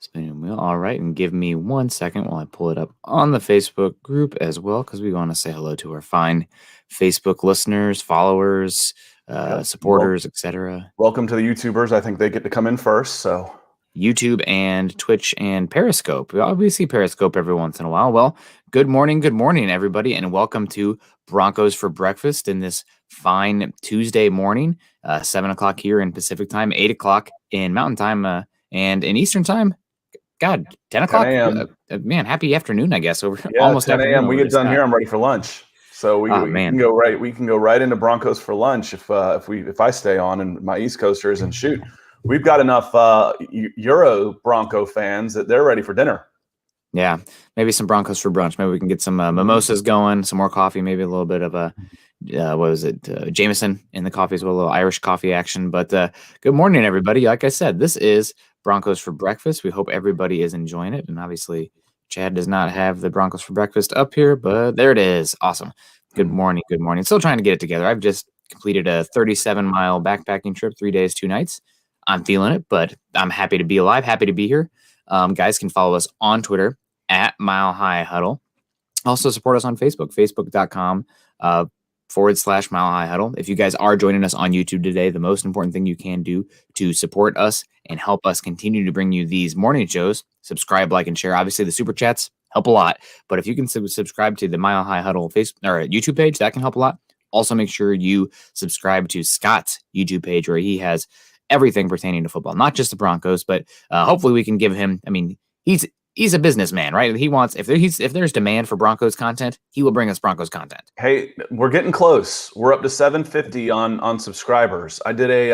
Spinning wheel. All right. And give me 1 second while I pull it up on the Facebook group as well, because we want to say hello to our fine Facebook listeners, followers, supporters, etc. Welcome to the YouTubers. I think they get to come in first. So YouTube and Twitch and Periscope. We obviously Periscope every once in a while. Well, good morning, everybody, and welcome to Broncos for Breakfast in this fine Tuesday morning, 7 o'clock here in Pacific time, 8 o'clock in Mountain time, and in Eastern time. God, 10 o'clock? 10 a.m. Man, happy afternoon, I guess. Almost 10 a.m. We get done here. I'm ready for lunch. So we can go right. We can go right into Broncos for lunch if I stay on and my East Coasters and shoot. We've got enough Euro Bronco fans that they're ready for dinner. Yeah, maybe some Broncos for brunch. Maybe we can get some mimosas going, some more coffee, maybe a little bit of a Jameson in the coffee as well, a little Irish coffee action. But good morning, everybody. Like I said, this is Broncos for Breakfast. We hope everybody is enjoying it. And obviously, Chad does not have the Broncos for Breakfast up here, but there it is. Awesome. Good morning. Good morning. Still trying to get it together. I've just completed a 37-mile backpacking trip, 3 days, 2 nights. I'm feeling it, but I'm happy to be alive, happy to be here. Guys can follow us on Twitter at Mile High Huddle. Also support us on Facebook, facebook.com /Mile High Huddle. If you guys are joining us on YouTube today, the most important thing you can do to support us and help us continue to bring you these morning shows, subscribe, like, and share. Obviously, the super chats help a lot, but if you can subscribe to the Mile High Huddle Facebook or YouTube page, that can help a lot. Also, make sure you subscribe to Scott's YouTube page where he has everything pertaining to football, not just the Broncos, but hopefully we can give him. I mean, he's a businessman, right? He wants if there's demand for Broncos content, he will bring us Broncos content. Hey, we're getting close. We're up to 750 on subscribers. I did a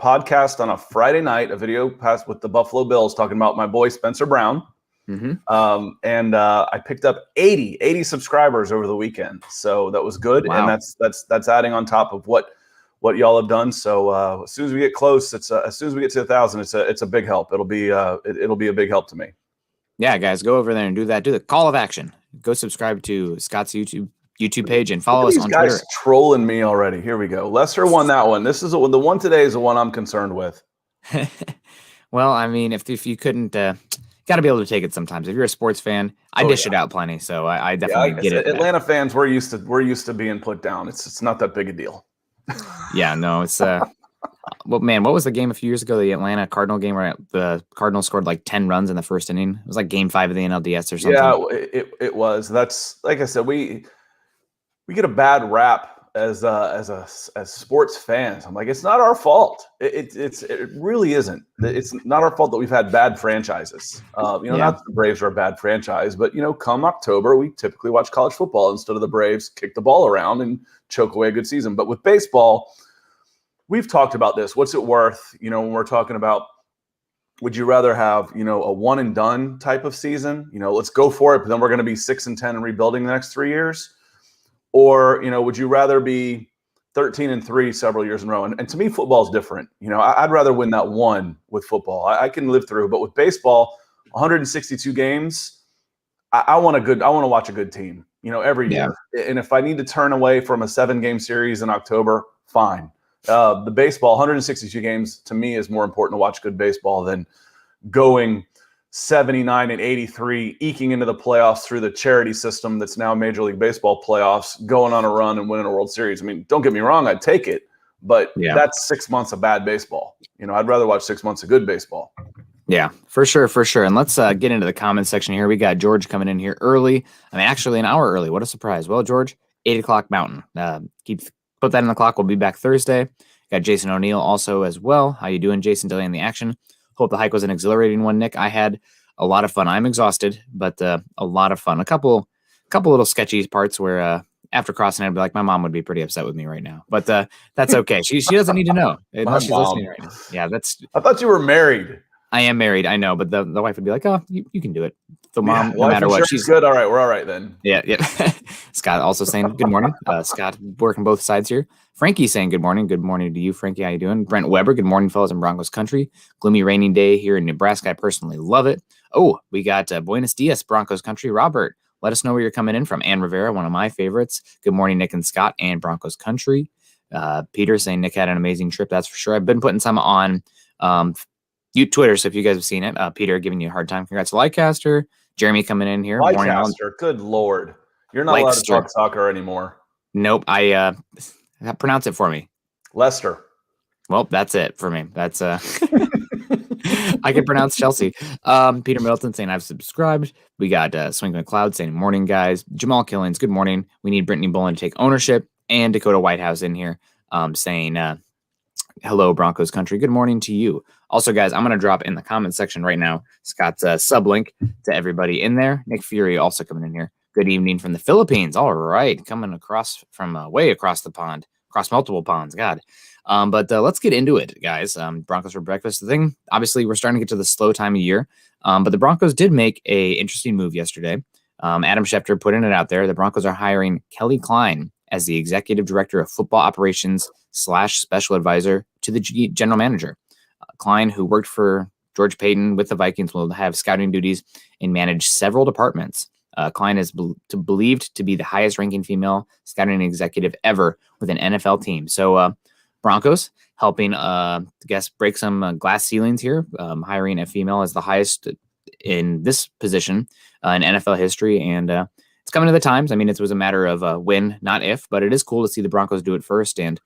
podcast on a Friday night, a video pass with the Buffalo Bills talking about my boy Spencer Brown. Mm-hmm. And I picked up 80 subscribers over the weekend. So that was good. Wow. And that's adding on top of what y'all have done. So as soon as we get close, as soon as we get to 1,000, it's a big help. It'll be a big help to me. Yeah, guys, go over there and do that. Do the call of action. Go subscribe to Scott's YouTube page and follow us on Twitter. These guys trolling me already. Here we go. Lester won that one. This is the one today is the one I'm concerned with. Well, I mean, if you couldn't, got to be able to take it sometimes. If you're a sports fan, I dish it out plenty, so I definitely get it. Atlanta fans, we're used to being put down. It's not that big a deal. Yeah, no, it's well, man, what was the game a few years ago? The Atlanta Cardinal game where the Cardinals scored like 10 runs in the first inning. It was like Game 5 of the NLDS or something. Yeah, it was. That's like I said, we get a bad rap as sports fans. I'm like, it's not our fault. It really isn't. It's not our fault that we've had bad franchises. Not that the Braves are a bad franchise, but come October, we typically watch college football instead of the Braves kick the ball around and choke away a good season. But with baseball, we've talked about this. What's it worth? When we're talking about, would you rather have, a one and done type of season? Let's go for it, but then we're going to be 6-10 and rebuilding the next 3 years. Or, would you rather be 13-3 several years in a row? And to me, football is different. I'd rather win that one with football. I can live through, but with baseball, 162 games, I want to watch a good team, every year. And if I need to turn away from a 7-game series in October, fine. The baseball, 162 games, to me is more important to watch good baseball than going 79-83, eking into the playoffs through the charity system that's now Major League Baseball playoffs, going on a run and winning a World Series. I mean, don't get me wrong, I'd take it, but that's 6 months of bad baseball. I'd rather watch 6 months of good baseball. Yeah, for sure. And let's get into the comment section here. We got George coming in here early. I mean, actually an hour early. What a surprise. Well, George, 8 o'clock Mountain. Put that in the clock. We'll be back Thursday. Got Jason O'Neill also as well. How you doing, Jason? Delaying the action. Hope the hike was an exhilarating one, Nick. I had a lot of fun. I'm exhausted, but a lot of fun. A couple little sketchy parts where after crossing, I'd be like, my mom would be pretty upset with me right now. But that's okay. She doesn't need to know unless she's listening right now. Yeah, I thought you were married. I am married. I know, but the wife would be like, "Oh, you can do it." The mom, no matter what, she's good. All right, we're all right then. Yeah. Scott also saying good morning. Scott working both sides here. Frankie saying good morning. Good morning to you, Frankie. How you doing? Brent Weber. Good morning, fellas in Broncos country. Gloomy, rainy day here in Nebraska. I personally love it. Oh, we got Buenos Dias, Broncos country. Robert, let us know where you're coming in from. Ann Rivera, one of my favorites. Good morning, Nick and Scott, and Broncos country. Peter saying Nick had an amazing trip. That's for sure. I've been putting some on Twitter. So if you guys have seen it, Peter giving you a hard time. Congrats to Leicester. Jeremy coming in here. Leicester, good Lord. You're not allowed to talk soccer anymore. Nope. I pronounce it for me. Leicester. Well, that's it for me. That's I can pronounce Chelsea. Peter Middleton saying I've subscribed. We got Swing McLeod saying morning, guys. Jamal Killings, good morning. We need Brittany Bolin to take ownership. And Dakota Whitehouse in here saying hello, Broncos country. Good morning to you. Also, guys, I'm going to drop in the comment section right now Scott's sub link to everybody in there. Nick Fury also coming in here. Good evening from the Philippines. All right. Coming across from way across the pond, across multiple ponds. God. But let's get into it, guys. Broncos for breakfast. The thing, obviously, we're starting to get to the slow time of year. But the Broncos did make a interesting move yesterday. Adam Schefter putting it out there. The Broncos are hiring Kelly Kleine as the executive director of football operations / special advisor to the general manager. Kleine, who worked for George Paton with the Vikings, will have scouting duties and manage several departments. Kleine is believed to be the highest ranking female scouting executive ever with an NFL team. So Broncos helping, I guess, break some glass ceilings here, hiring a female as the highest in this position in NFL history. And it's coming to the times. I mean, it was a matter of when, not if, but it is cool to see the Broncos do it first. And,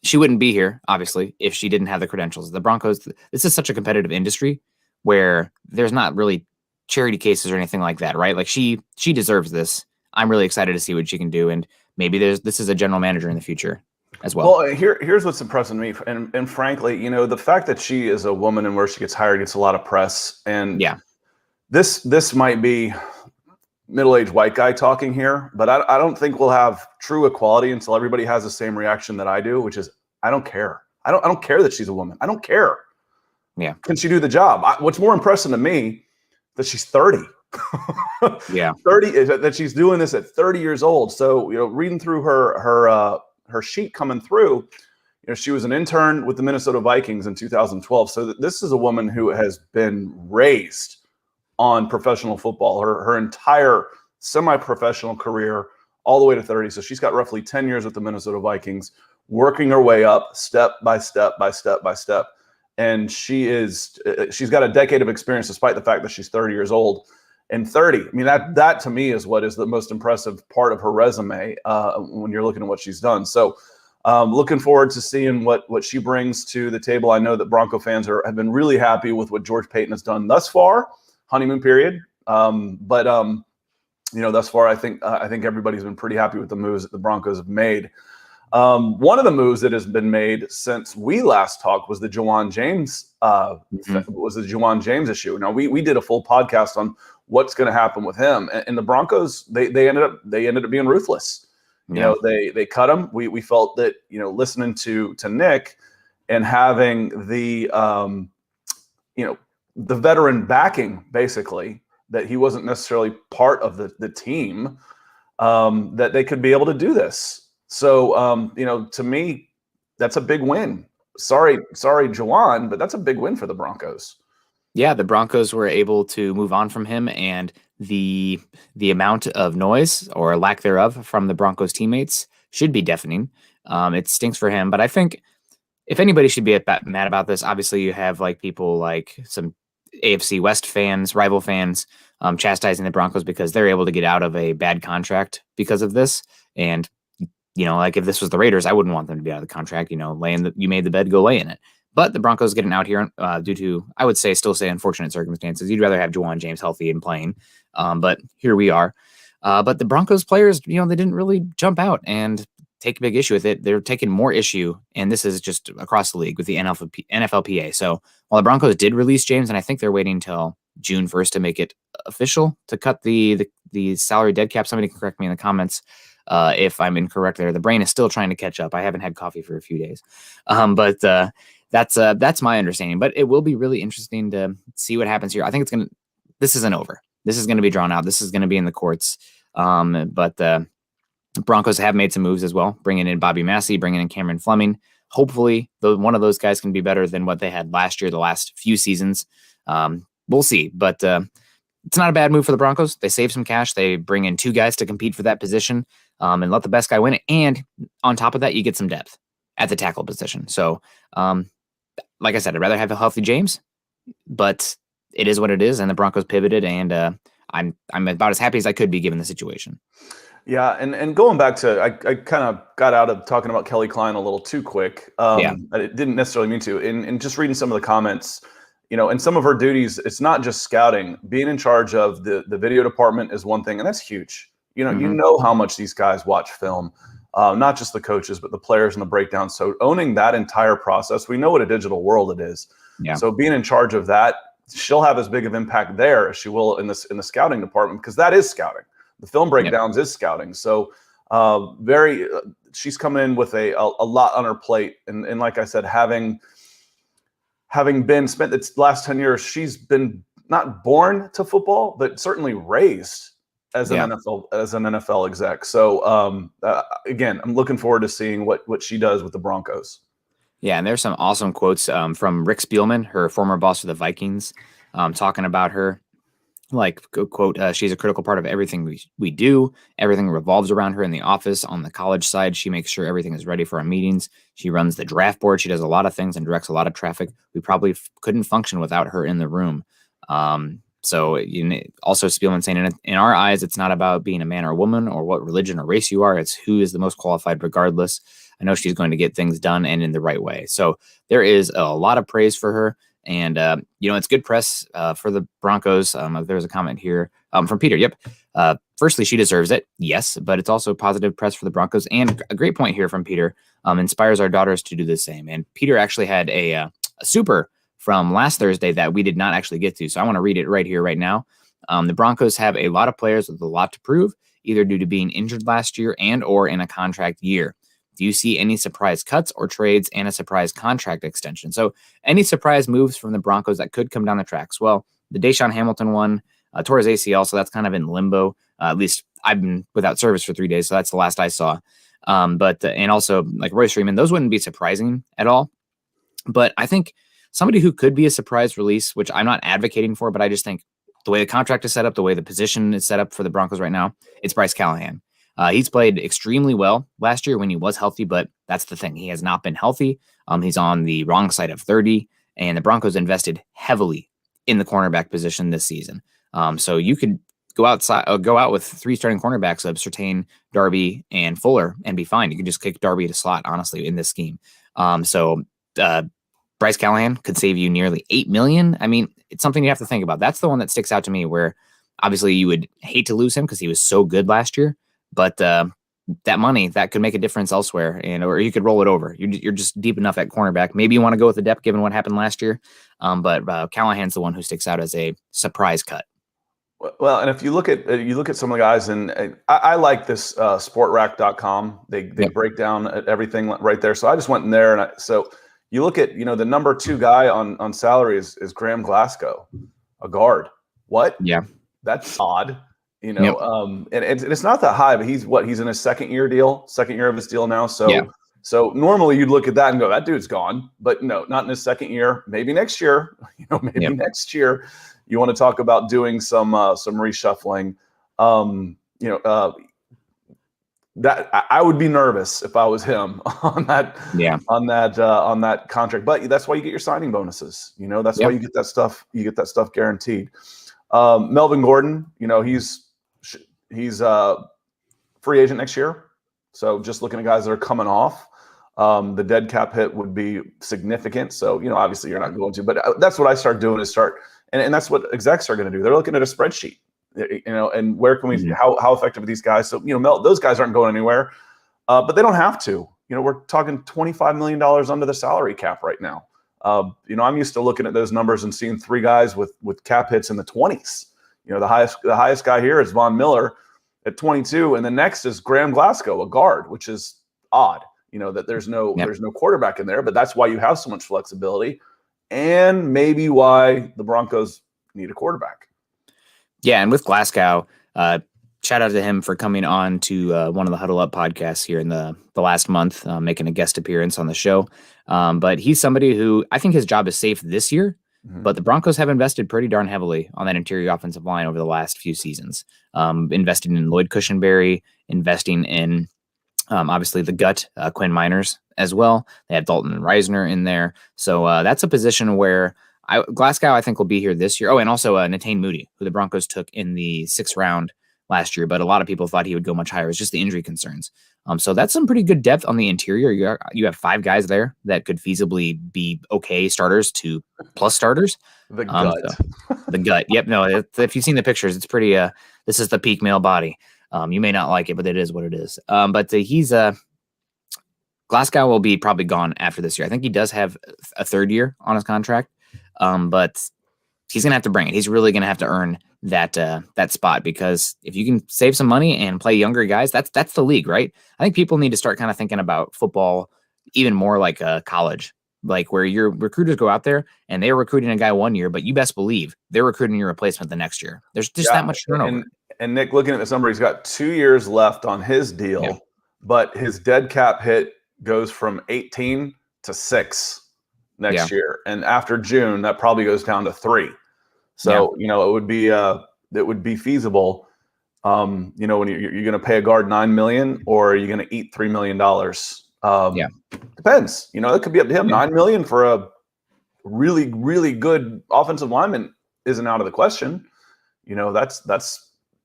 she wouldn't be here, obviously, if she didn't have the credentials. The Broncos, this is such a competitive industry where there's not really charity cases or anything like that, right? Like she deserves this. I'm really excited to see what she can do. And maybe this is a general manager in the future as well. Well, here's what's impressing me. And frankly, the fact that she is a woman and where she gets hired gets a lot of press. And yeah, this might be middle-aged white guy talking here, but I don't think we'll have true equality until everybody has the same reaction that I do, which is I don't care. I don't care that she's a woman. I don't care. Yeah. Can she do the job? What's more impressive to me that she's 30. Yeah. 30 is that she's doing this at 30 years old. So, reading through her sheet coming through, she was an intern with the Minnesota Vikings in 2012. So this is a woman who has been raised on professional football, her entire semi-professional career, all the way to 30. So she's got roughly 10 years with the Minnesota Vikings, working her way up step by step by step by step. And she's got a decade of experience, despite the fact that she's 30 years old. And 30, I mean, that to me is what is the most impressive part of her resume when you're looking at what she's done. So looking forward to seeing what she brings to the table. I know that Bronco fans have been really happy with what George Paton has done thus far. Honeymoon period. But thus far, I think everybody's been pretty happy with the moves that the Broncos have made. One of the moves that has been made since we last talked was the Juwan James issue. Now we did a full podcast on what's going to happen with him, and the Broncos they ended up being ruthless. They cut him. We felt that listening to Nick and having the the veteran backing, basically, that he wasn't necessarily part of the team, that they could be able to do this. So, to me, that's a big win. Sorry, Juwan, but that's a big win for the Broncos. Yeah, the Broncos were able to move on from him, and the amount of noise or lack thereof from the Broncos teammates should be deafening. It stinks for him, but I think if anybody should be mad about this, obviously you have people like some AFC West fans, rival fans, chastising the Broncos because they're able to get out of a bad contract because of this. And, if this was the Raiders, I wouldn't want them to be out of the contract, you made the bed, go lay in it. But the Broncos getting out here due to, I would say, unfortunate circumstances. You'd rather have Juwan James healthy and playing. But here we are. But the Broncos players, they didn't really jump out and take a big issue with it. They're taking more issue, and this is just across the league with the NFLPA. So while the Broncos did release James, and I think they're waiting until June 1st to make it official to cut the salary dead cap. Somebody can correct me in the comments if I'm incorrect there. The brain is still trying to catch up. I haven't had coffee for a few days. But that's my understanding. But it will be really interesting to see what happens here. I think this isn't over. This is going to be drawn out. This is going to be in the courts. But the Broncos have made some moves as well, bringing in Bobby Massey, bringing in Cameron Fleming. Hopefully, one of those guys can be better than what they had last year, the last few seasons. We'll see. But it's not a bad move for the Broncos. They save some cash. They bring in two guys to compete for that position and let the best guy win it. And on top of that, you get some depth at the tackle position. So like I said, I'd rather have a healthy James, but it is what it is, and the Broncos pivoted, and I'm about as happy as I could be given the situation. Yeah, and going back to, I kind of got out of talking about Kelly Kleine a little too quick. Yeah. I didn't necessarily mean to. In just reading some of the comments, and some of her duties, it's not just scouting. Being in charge of the video department is one thing, and that's huge. You know how much these guys watch film, not just the coaches, but the players and the breakdown. So owning that entire process, we know what a digital world it is. Yeah. So being in charge of that, she'll have as big of impact there as she will in the scouting department, because that is scouting. The film breakdowns is scouting. So she's coming in with a lot on her plate. And like I said, having been spent the last 10 years, she's been not born to football, but certainly raised as an NFL exec. So again, I'm looking forward to seeing what she does with the Broncos. Yeah, and there's some awesome quotes from Rick Spielman, her former boss of the Vikings, talking about her. Like, quote, she's a critical part of everything we do. Everything revolves around her in the office. On the college side, she makes sure everything is ready for our meetings. She runs the draft board. She does a lot of things and directs a lot of traffic. We probably couldn't function without her in the room. So also Spielman saying, in our eyes, it's not about being a man or a woman or what religion or race you are. It's who is the most qualified regardless. I know she's going to get things done and in the right way. So there is a lot of praise for her. And, it's good press for the Broncos. There's a comment here from Peter. Yep. Firstly, she deserves it. Yes, but it's also positive press for the Broncos. And a great point here from Peter, inspires our daughters to do the same. And Peter actually had a super from last Thursday that we did not actually get to. So I want to read it right here, right now. The Broncos have a lot of players with a lot to prove, either due to being injured last year and or in a contract year. Do you see any surprise cuts or trades and a surprise contract extension? So any surprise moves from the Broncos that could come down the tracks? Well, the Deshaun Hamilton one tore his ACL, so that's kind of in limbo. At least I've been without service for 3 days, so that's the last I saw. And also like Royce Freeman, those wouldn't be surprising at all. But I think somebody who could be a surprise release, which I'm not advocating for, but I just think the way the contract is set up, the way the position is set up for the Broncos right now, it's Bryce Callahan. He's played extremely well last year when he was healthy, but that's the thing. He has not been healthy. He's on the wrong side of 30, and the Broncos invested heavily in the cornerback position this season. So you could go out with 3 starting cornerbacks of Surtain, Darby, and Fuller and be fine. You could just kick Darby to slot, honestly, in this scheme. Bryce Callahan could save you nearly $8 million. I mean, it's something you have to think about. That's the one that sticks out to me, where obviously you would hate to lose him because he was so good last year. But that money, that could make a difference elsewhere, or you could roll it over. You're just deep enough at cornerback. Maybe you want to go with the depth given what happened last year. But Callahan's the one who sticks out as a surprise cut. Well, and if you look at some of the guys, and I like this sportrack.com. They break down everything right there. So I just went in there, and so you look at the number 2 guy on salary is Graham Glasgow, a guard. What? Yeah, that's odd. And it's not that high, but he's in his second year of his deal now. So So normally you'd look at that and go, that dude's gone. But no, not in his second year. Maybe next year. Next year you want to talk about doing some reshuffling. That I would be nervous if I was him on that contract. But that's why you get your signing bonuses. That's why you get that stuff. You get that stuff guaranteed. Melvin Gordon, he's a free agent next year. So just looking at guys that are coming off, the dead cap hit would be significant. So, obviously you're not going to, but that's what I start doing is and that's what execs are going to do. They're looking at a spreadsheet, and where can we, how effective are these guys? So, those guys aren't going anywhere, but they don't have to. We're talking $25 million under the salary cap right now. I'm used to looking at those numbers and seeing 3 guys with cap hits in the 20s. The highest guy here is Von Miller at 22, and the next is Graham Glasgow, a guard, which is odd. That there's no quarterback in there, but that's why you have so much flexibility, and maybe why the Broncos need a quarterback. Yeah, and with Glasgow, shout out to him for coming on to one of the Huddle Up podcasts here in the last month, making a guest appearance on the show. But he's somebody who I think his job is safe this year. But the Broncos have invested pretty darn heavily on that interior offensive line over the last few seasons. Investing in Lloyd Cushenberry, investing in Obviously, the gut, Quinn Miners as well. They have Dalton and Reisner in there. So that's a position where Glasgow, I think, will be here this year. Oh, and also Natane Moody, who the Broncos took in the 6th round last year, but a lot of people thought he would go much higher. It's just the injury concerns. So that's some pretty good depth on the interior. You have 5 guys there that could feasibly be okay starters to plus starters. The gut. The gut. Yep. No, if you've seen the pictures, it's pretty. This is the peak male body. You may not like it, but it is what it is. But he's Glasgow will be probably gone after this year. I think he does have a 3rd year on his contract, but he's gonna have to bring it. He's really gonna have to earn that spot, because if you can save some money and play younger guys, that's the league, right? I think people need to start kind of thinking about football even more like college, like where your recruiters go out there and they're recruiting a guy 1 year, but you best believe they're recruiting your replacement the next year. There's just that much turnover. And Nick, looking at this number, he's got 2 years left on his deal, but his dead cap hit goes from 18 to 6 next year. And after June, that probably goes down to 3. So, it would be feasible. When you're going to pay a guard $9 million, or are you going to eat $3 million? Depends. It could be up to him. $9 million for a really, really good offensive lineman isn't out of the question. That's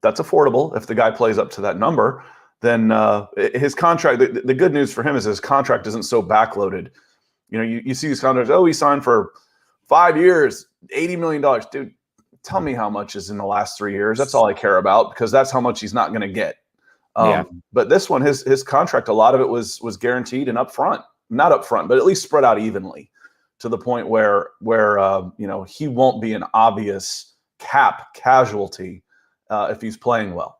affordable if the guy plays up to that number. Then his contract. The good news for him is his contract isn't so backloaded. You see these contracts. Oh, he signed for 5 years, $80 million, dude. Tell me how much is in the last 3 years. That's all I care about, because that's how much he's not going to get. But this one, his contract, a lot of it was guaranteed and upfront. Not upfront, but at least spread out evenly, to the point where he won't be an obvious cap casualty if he's playing well.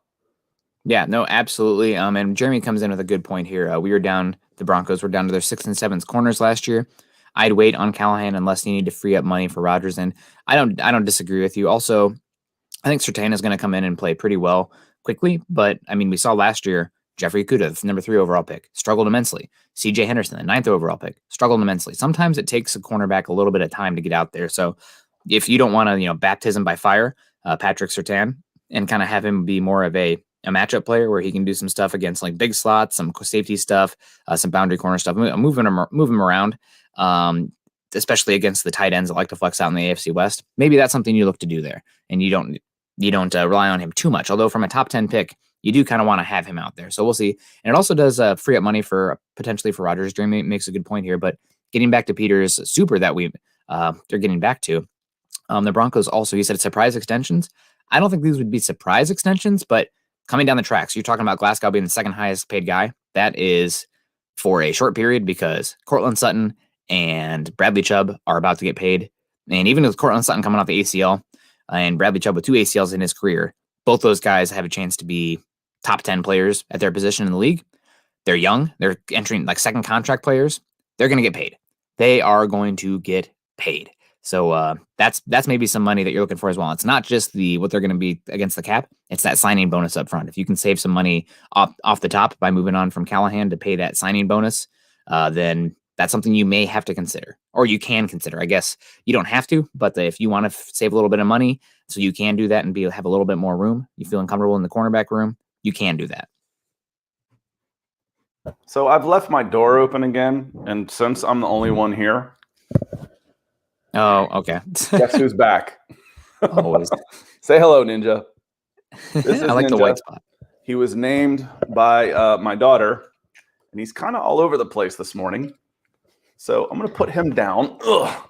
Yeah, no, absolutely. And Jeremy comes in with a good point here. The Broncos were down to their 6th and 7th corners last year. I'd wait on Callahan unless you need to free up money for Rodgers. And I don't disagree with you. Also, I think Surtain is going to come in and play pretty well quickly. But I mean, we saw last year, Jeffrey Okudah, the number 3 overall pick, struggled immensely. CJ Henderson, the 9th overall pick, struggled immensely. Sometimes it takes a cornerback a little bit of time to get out there. So if you don't want to, baptism by fire, Patrick Surtain, and kind of have him be more of a matchup player where he can do some stuff against like big slots, some safety stuff, some boundary corner stuff, move him around, especially against the tight ends that like to flex out in the AFC West. Maybe that's something you look to do there, and you don't rely on him too much. Although from a top 10 pick, you do kind of want to have him out there. So we'll see. And it also does free up money potentially for Rodgers. Jeremy makes a good point here, but getting back to Peter's super that they're getting back to, the Broncos also, he said surprise extensions. I don't think these would be surprise extensions, but coming down the tracks, you're talking about Glasgow being the 2nd highest paid guy. That is for a short period, because Courtland Sutton and Bradley Chubb are about to get paid. And even with Courtland Sutton coming off the ACL and Bradley Chubb with 2 ACLs in his career, both those guys have a chance to be top 10 players at their position in the league. They're young. They're entering like 2nd contract players. They're going to get paid. They are going to get paid. So that's maybe some money that you're looking for as well. It's not just what they're going to be against the cap. It's that signing bonus up front. If you can save some money off the top by moving on from Callahan to pay that signing bonus, then that's something you may have to consider, or you can consider. I guess you don't have to, but if you want to save a little bit of money so you can do that and have a little bit more room, you feeling comfortable in the cornerback room, you can do that. So I've left my door open again, and since I'm the only one here. Oh, okay. Guess who's back? Always. Say hello, Ninja. This is I like Ninja. The white spot. He was named by my daughter, and he's kind of all over the place this morning. So I'm going to put him down. Ugh.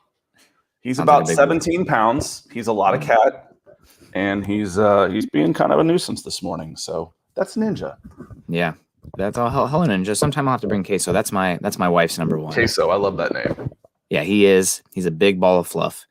He's Sounds about like 17 pounds. He's a lot of cat, and he's being kind of a nuisance this morning. So that's Ninja. Yeah, that's all. Hello, Ninja. Sometime I'll have to bring Queso. That's my wife's number 1. Queso, I love that name. Yeah, he is. He's a big ball of fluff.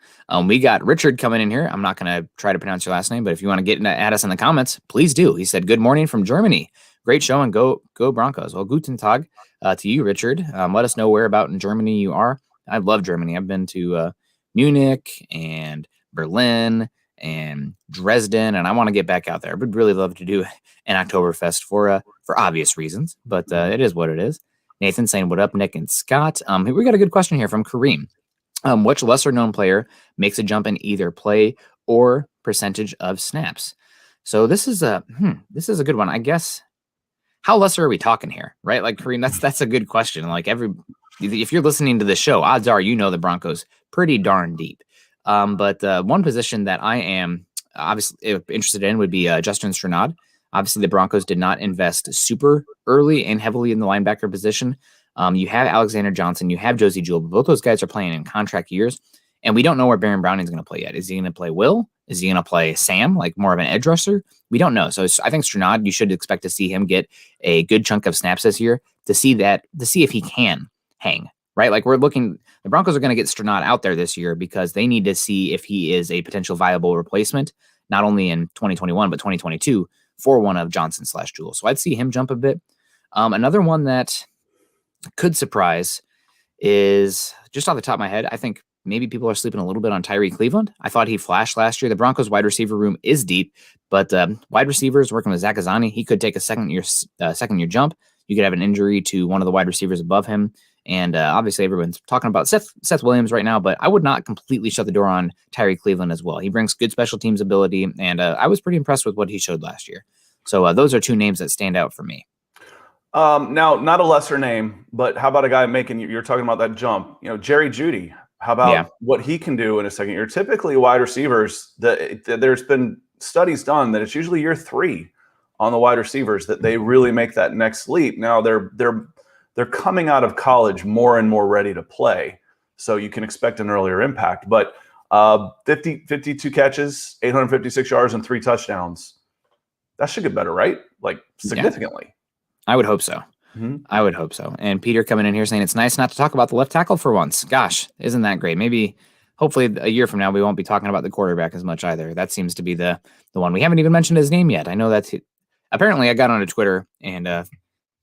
We got Richard coming in here. I'm not going to try to pronounce your last name, but if you want to get at us in the comments, please do. He said, "Good morning from Germany. Great show, and go Broncos." Well, guten Tag to you, Richard. Let us know where about in Germany you are. I love Germany. I've been to Munich and Berlin and Dresden, and I want to get back out there. I would really love to do an Oktoberfest for obvious reasons, but it is what it is. Nathan saying, "What up, Nick and Scott?" We got a good question here from Kareem. Which lesser-known player makes a jump in either play or percentage of snaps? So this is a good one. I guess how lesser are we talking here, right? Like, Kareem, that's a good question. Like, if you're listening to the show, odds are the Broncos pretty darn deep. But one position that I am obviously interested in would be Justin Strnad. Obviously, the Broncos did not invest super early and heavily in the linebacker position. You have Alexander Johnson, you have Josie Jewell, but both those guys are playing in contract years, and we don't know where Baron Browning's going to play yet. Is he going to play Will? Is he going to play Sam, like more of an edge rusher? We don't know. So I think Strnad, you should expect to see him get a good chunk of snaps this year to see if he can hang, right? Like the Broncos are going to get Strnad out there this year because they need to see if he is a potential viable replacement, not only in 2021, but 2022 for one of Johnson/Jewell. So I'd see him jump a bit. Another one that could surprise is, just off the top of my head, I think maybe people are sleeping a little bit on Tyree Cleveland. I thought he flashed last year. The Broncos wide receiver room is deep, but wide receivers working with Zach Azani, he could take a second year jump. You could have an injury to one of the wide receivers above him. And obviously everyone's talking about Seth Williams right now, but I would not completely shut the door on Tyree Cleveland as well. He brings good special teams ability, and I was pretty impressed with what he showed last year. So those are two names that stand out for me. Now, not a lesser name, but how about a guy you're talking about that jump, Jerry Jeudy. How about what he can do in a second year? Typically wide receivers, there's been studies done that it's usually year 3 on the wide receivers that they really make that next leap. Now they're coming out of college more and more ready to play. So you can expect an earlier impact, but 52 catches, 856 yards and 3 touchdowns. That should get better, right? Like significantly. Yeah. I would hope so. Mm-hmm. I would hope so. And Peter coming in here saying it's nice not to talk about the left tackle for once. Gosh, isn't that great? Maybe, hopefully a year from now, we won't be talking about the quarterback as much either. That seems to be the one. We haven't even mentioned his name yet. I know that's apparently I got onto Twitter and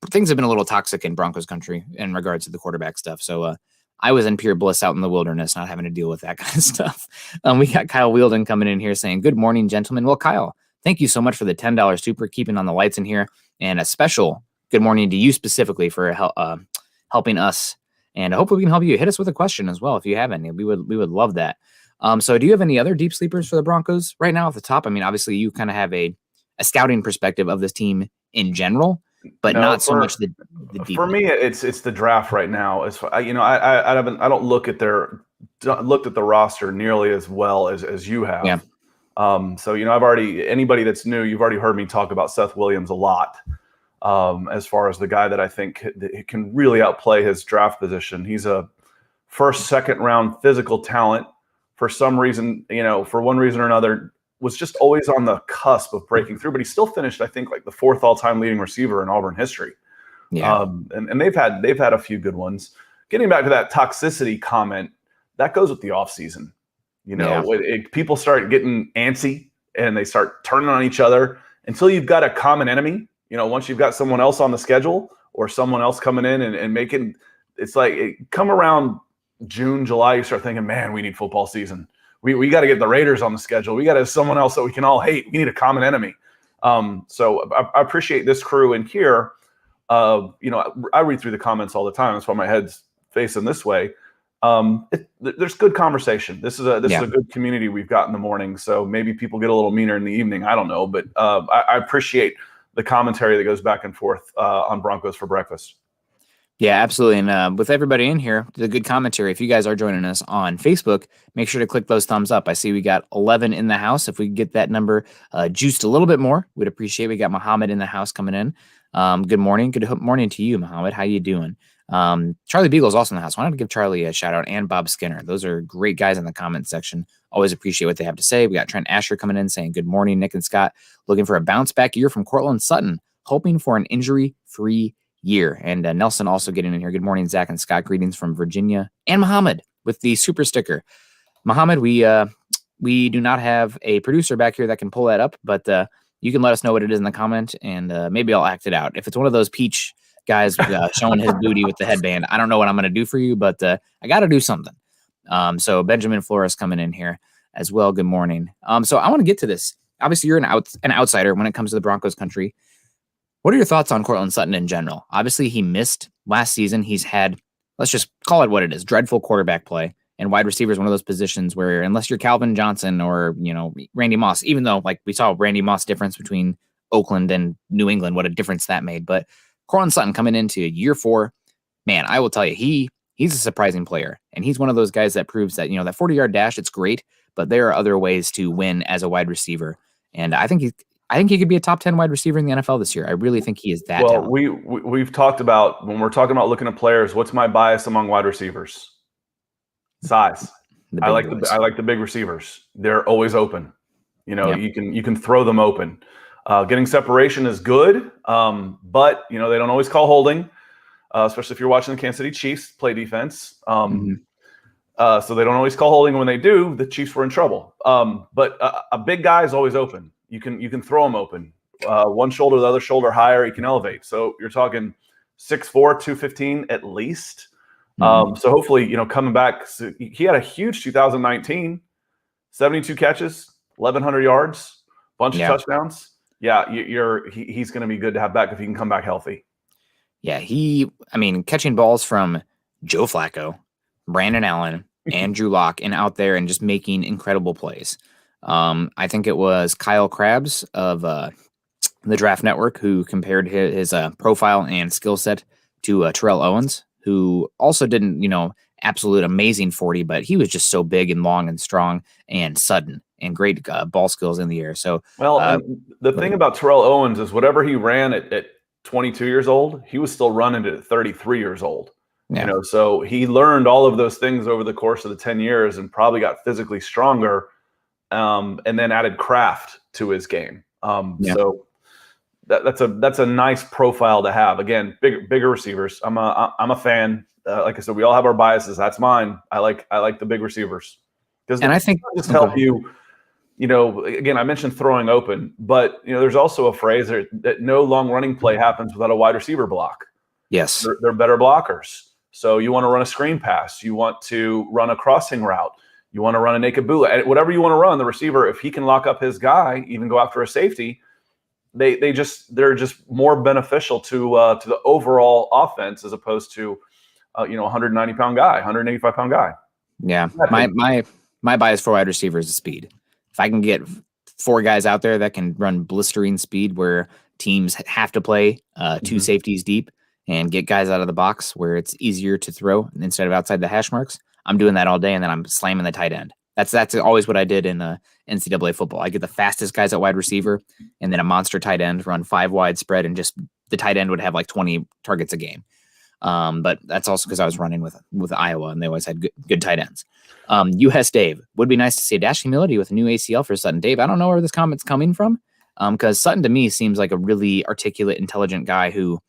things have been a little toxic in Broncos country in regards to the quarterback stuff. So I was in pure bliss out in the wilderness, not having to deal with that kind of stuff. We got Kyle Wielden coming in here saying, good morning, gentlemen. Well, Kyle, thank you so much for the $10 super, keeping on the lights in here, and a special good morning to you specifically for helping us, and hopefully we can help you. Hit us with a question as well if you have any. We would love that. So do you have any other deep sleepers for the Broncos right now off the top? I mean, obviously you kind of have a scouting perspective of this team in general, but not so much the deep. For me, it's the draft right now. I don't looked at the roster nearly as well as you have. Yeah. So anybody that's new, you've already heard me talk about Seth Williams a lot. As far as the guy that I think can really outplay his draft position. He's a first, second round physical talent. For some reason, for one reason or another, was just always on the cusp of breaking through, but he still finished, I think, like the 4th all-time leading receiver in Auburn history. Yeah. And they've had a few good ones. Getting back to that toxicity comment, that goes with the offseason. People start getting antsy and they start turning on each other until you've got a common enemy. Once you've got someone else on the schedule or someone else coming in and making, it's like come around June, July, you start thinking, man, we need football season. We got to get the Raiders on the schedule. We got to have someone else that we can all hate. We need a common enemy. So I appreciate this crew in here. I read through the comments all the time. That's why my head's facing this way. There's good conversation. This is a good community we've got in the morning. So maybe people get a little meaner in the evening. I don't know, but I appreciate the commentary that goes back and forth on Broncos for breakfast. Yeah, absolutely. And with everybody in here, the good commentary. If you guys are joining us on Facebook, make sure to click those thumbs up. I see we got 11 in the house. If we get that number juiced a little bit more, we'd appreciate it. We got Muhammad in the house coming in. Good morning. Good morning to you, Muhammad. How you doing? Charlie Beagle's also in the house. I wanted to give Charlie a shout out, and Bob Skinner. Those are great guys in the comment section. Always appreciate what they have to say. We got Trent Asher coming in saying, good morning, Nick and Scott. Looking for a bounce back year from Courtland Sutton, hoping for an injury-free year. And Nelson also getting in here. Good morning, Zach and Scott. Greetings from Virginia. And Muhammad with the super sticker. Muhammad, we do not have a producer back here that can pull that up, but you can let us know what it is in the comment, and maybe I'll act it out. If it's one of those peach guys showing his booty with the headband, I don't know what I'm going to do for you, but I got to do something. So Benjamin Flores coming in here as well. Good morning. So I want to get to this. Obviously, you're an outsider when it comes to the Broncos country. What are your thoughts on Courtland Sutton in general? Obviously, he missed last season. He's had, let's just call it what it is, dreadful quarterback play. And wide receiver is one of those positions where unless you're Calvin Johnson or, Randy Moss, even though like we saw Randy Moss difference between Oakland and New England, what a difference that made. But Courtland Sutton coming into year 4, man, I will tell you, he's a surprising player. And he's one of those guys that proves that, that 40-yard dash, it's great, but there are other ways to win as a wide receiver. And I think he could be a top 10 wide receiver in the NFL this year. I really think he is that talented. We've talked about, when we're talking about looking at players, what's my bias among wide receivers? Size. I like the big receivers. They're always open. You can throw them open. Getting separation is good, but they don't always call holding, especially if you're watching the Kansas City Chiefs play defense. So they don't always call holding. When they do, the Chiefs were in trouble. But a big guy is always open. You can throw him open. One shoulder, the other shoulder higher, he can elevate. So you're talking 6'4", 215 at least. So hopefully, coming back, so he had a huge 2019, 72 catches, 1,100 yards, bunch of touchdowns. Yeah, he's going to be good to have back if he can come back healthy. Yeah, catching balls from Joe Flacco, Brandon Allen, and Drew Lock, and out there and just making incredible plays. I think it was Kyle Krabs of the Draft Network who compared his profile and skill set to Terrell Owens, who also didn't, absolute amazing 40, but he was just so big and long and strong and sudden and great ball skills in the air. So, the thing about Terrell Owens is whatever he ran at 22 years old, he was still running it at 33 years old. Yeah. So he learned all of those things over the course of the 10 years and probably got physically stronger, and then added craft to his game. So that's a nice profile to have. Again, bigger receivers. I'm a fan. Like I said, we all have our biases. That's mine. I like the big receivers because I think just help you. Again, I mentioned throwing open, but there's also a phrase that no long running play happens without a wide receiver block. Yes, they're better blockers. So you want to run a screen pass, you want to run a crossing route, you want to run a naked bootleg, whatever you want to run. The receiver, if he can lock up his guy, even go after a safety, they're just more beneficial to the overall offense as opposed to 190-pound guy, 185-pound guy. Yeah, my bias for wide receivers is speed. If I can get 4 guys out there that can run blistering speed where teams have to play 2 safeties deep and get guys out of the box where it's easier to throw instead of outside the hash marks, I'm doing that all day, and then I'm slamming the tight end. That's always what I did in NCAA football. I get the fastest guys at wide receiver and then a monster tight end, run 5 wide spread, and just the tight end would have like 20 targets a game. But that's also because I was running with Iowa, and they always had good tight ends. US Dave, would be nice to see dash humility with a new ACL for Sutton. Dave, I don't know where this comment's coming from, because Sutton to me seems like a really articulate, intelligent guy who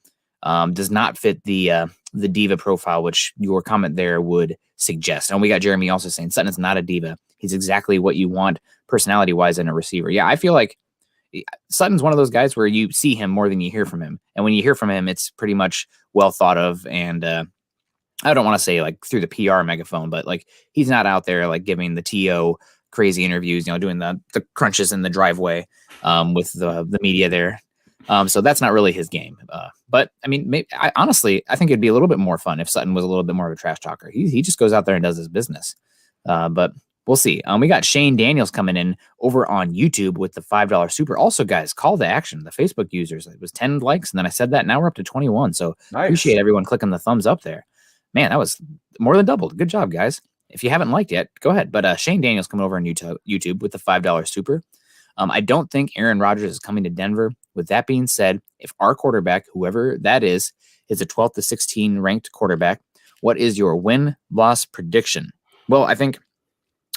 does not fit the diva profile, which your comment there would suggest. And we got Jeremy also saying Sutton is not a diva. He's exactly what you want personality-wise in a receiver. Yeah, I feel like Sutton's one of those guys where you see him more than you hear from him. And when you hear from him, it's pretty much well thought of. And I don't want to say like through the PR megaphone, but like he's not out there like giving the TO crazy interviews, doing the crunches in the driveway with the media there. So that's not really his game. But I mean, honestly, I think it'd be a little bit more fun if Sutton was a little bit more of a trash talker. He just goes out there and does his business. But we'll see. We got Shane Daniels coming in over on YouTube with the $5 super. Also, guys, call to action. The Facebook users, it was 10 likes, and then I said that. Now we're up to 21. So nice. Appreciate everyone clicking the thumbs up there. Man, that was more than doubled. Good job, guys. If you haven't liked yet, go ahead. But Shane Daniels coming over on YouTube with the $5 super. I don't think Aaron Rodgers is coming to Denver. With that being said, if our quarterback, whoever that is a 12th to 16 ranked quarterback, what is your win-loss prediction? Well, I think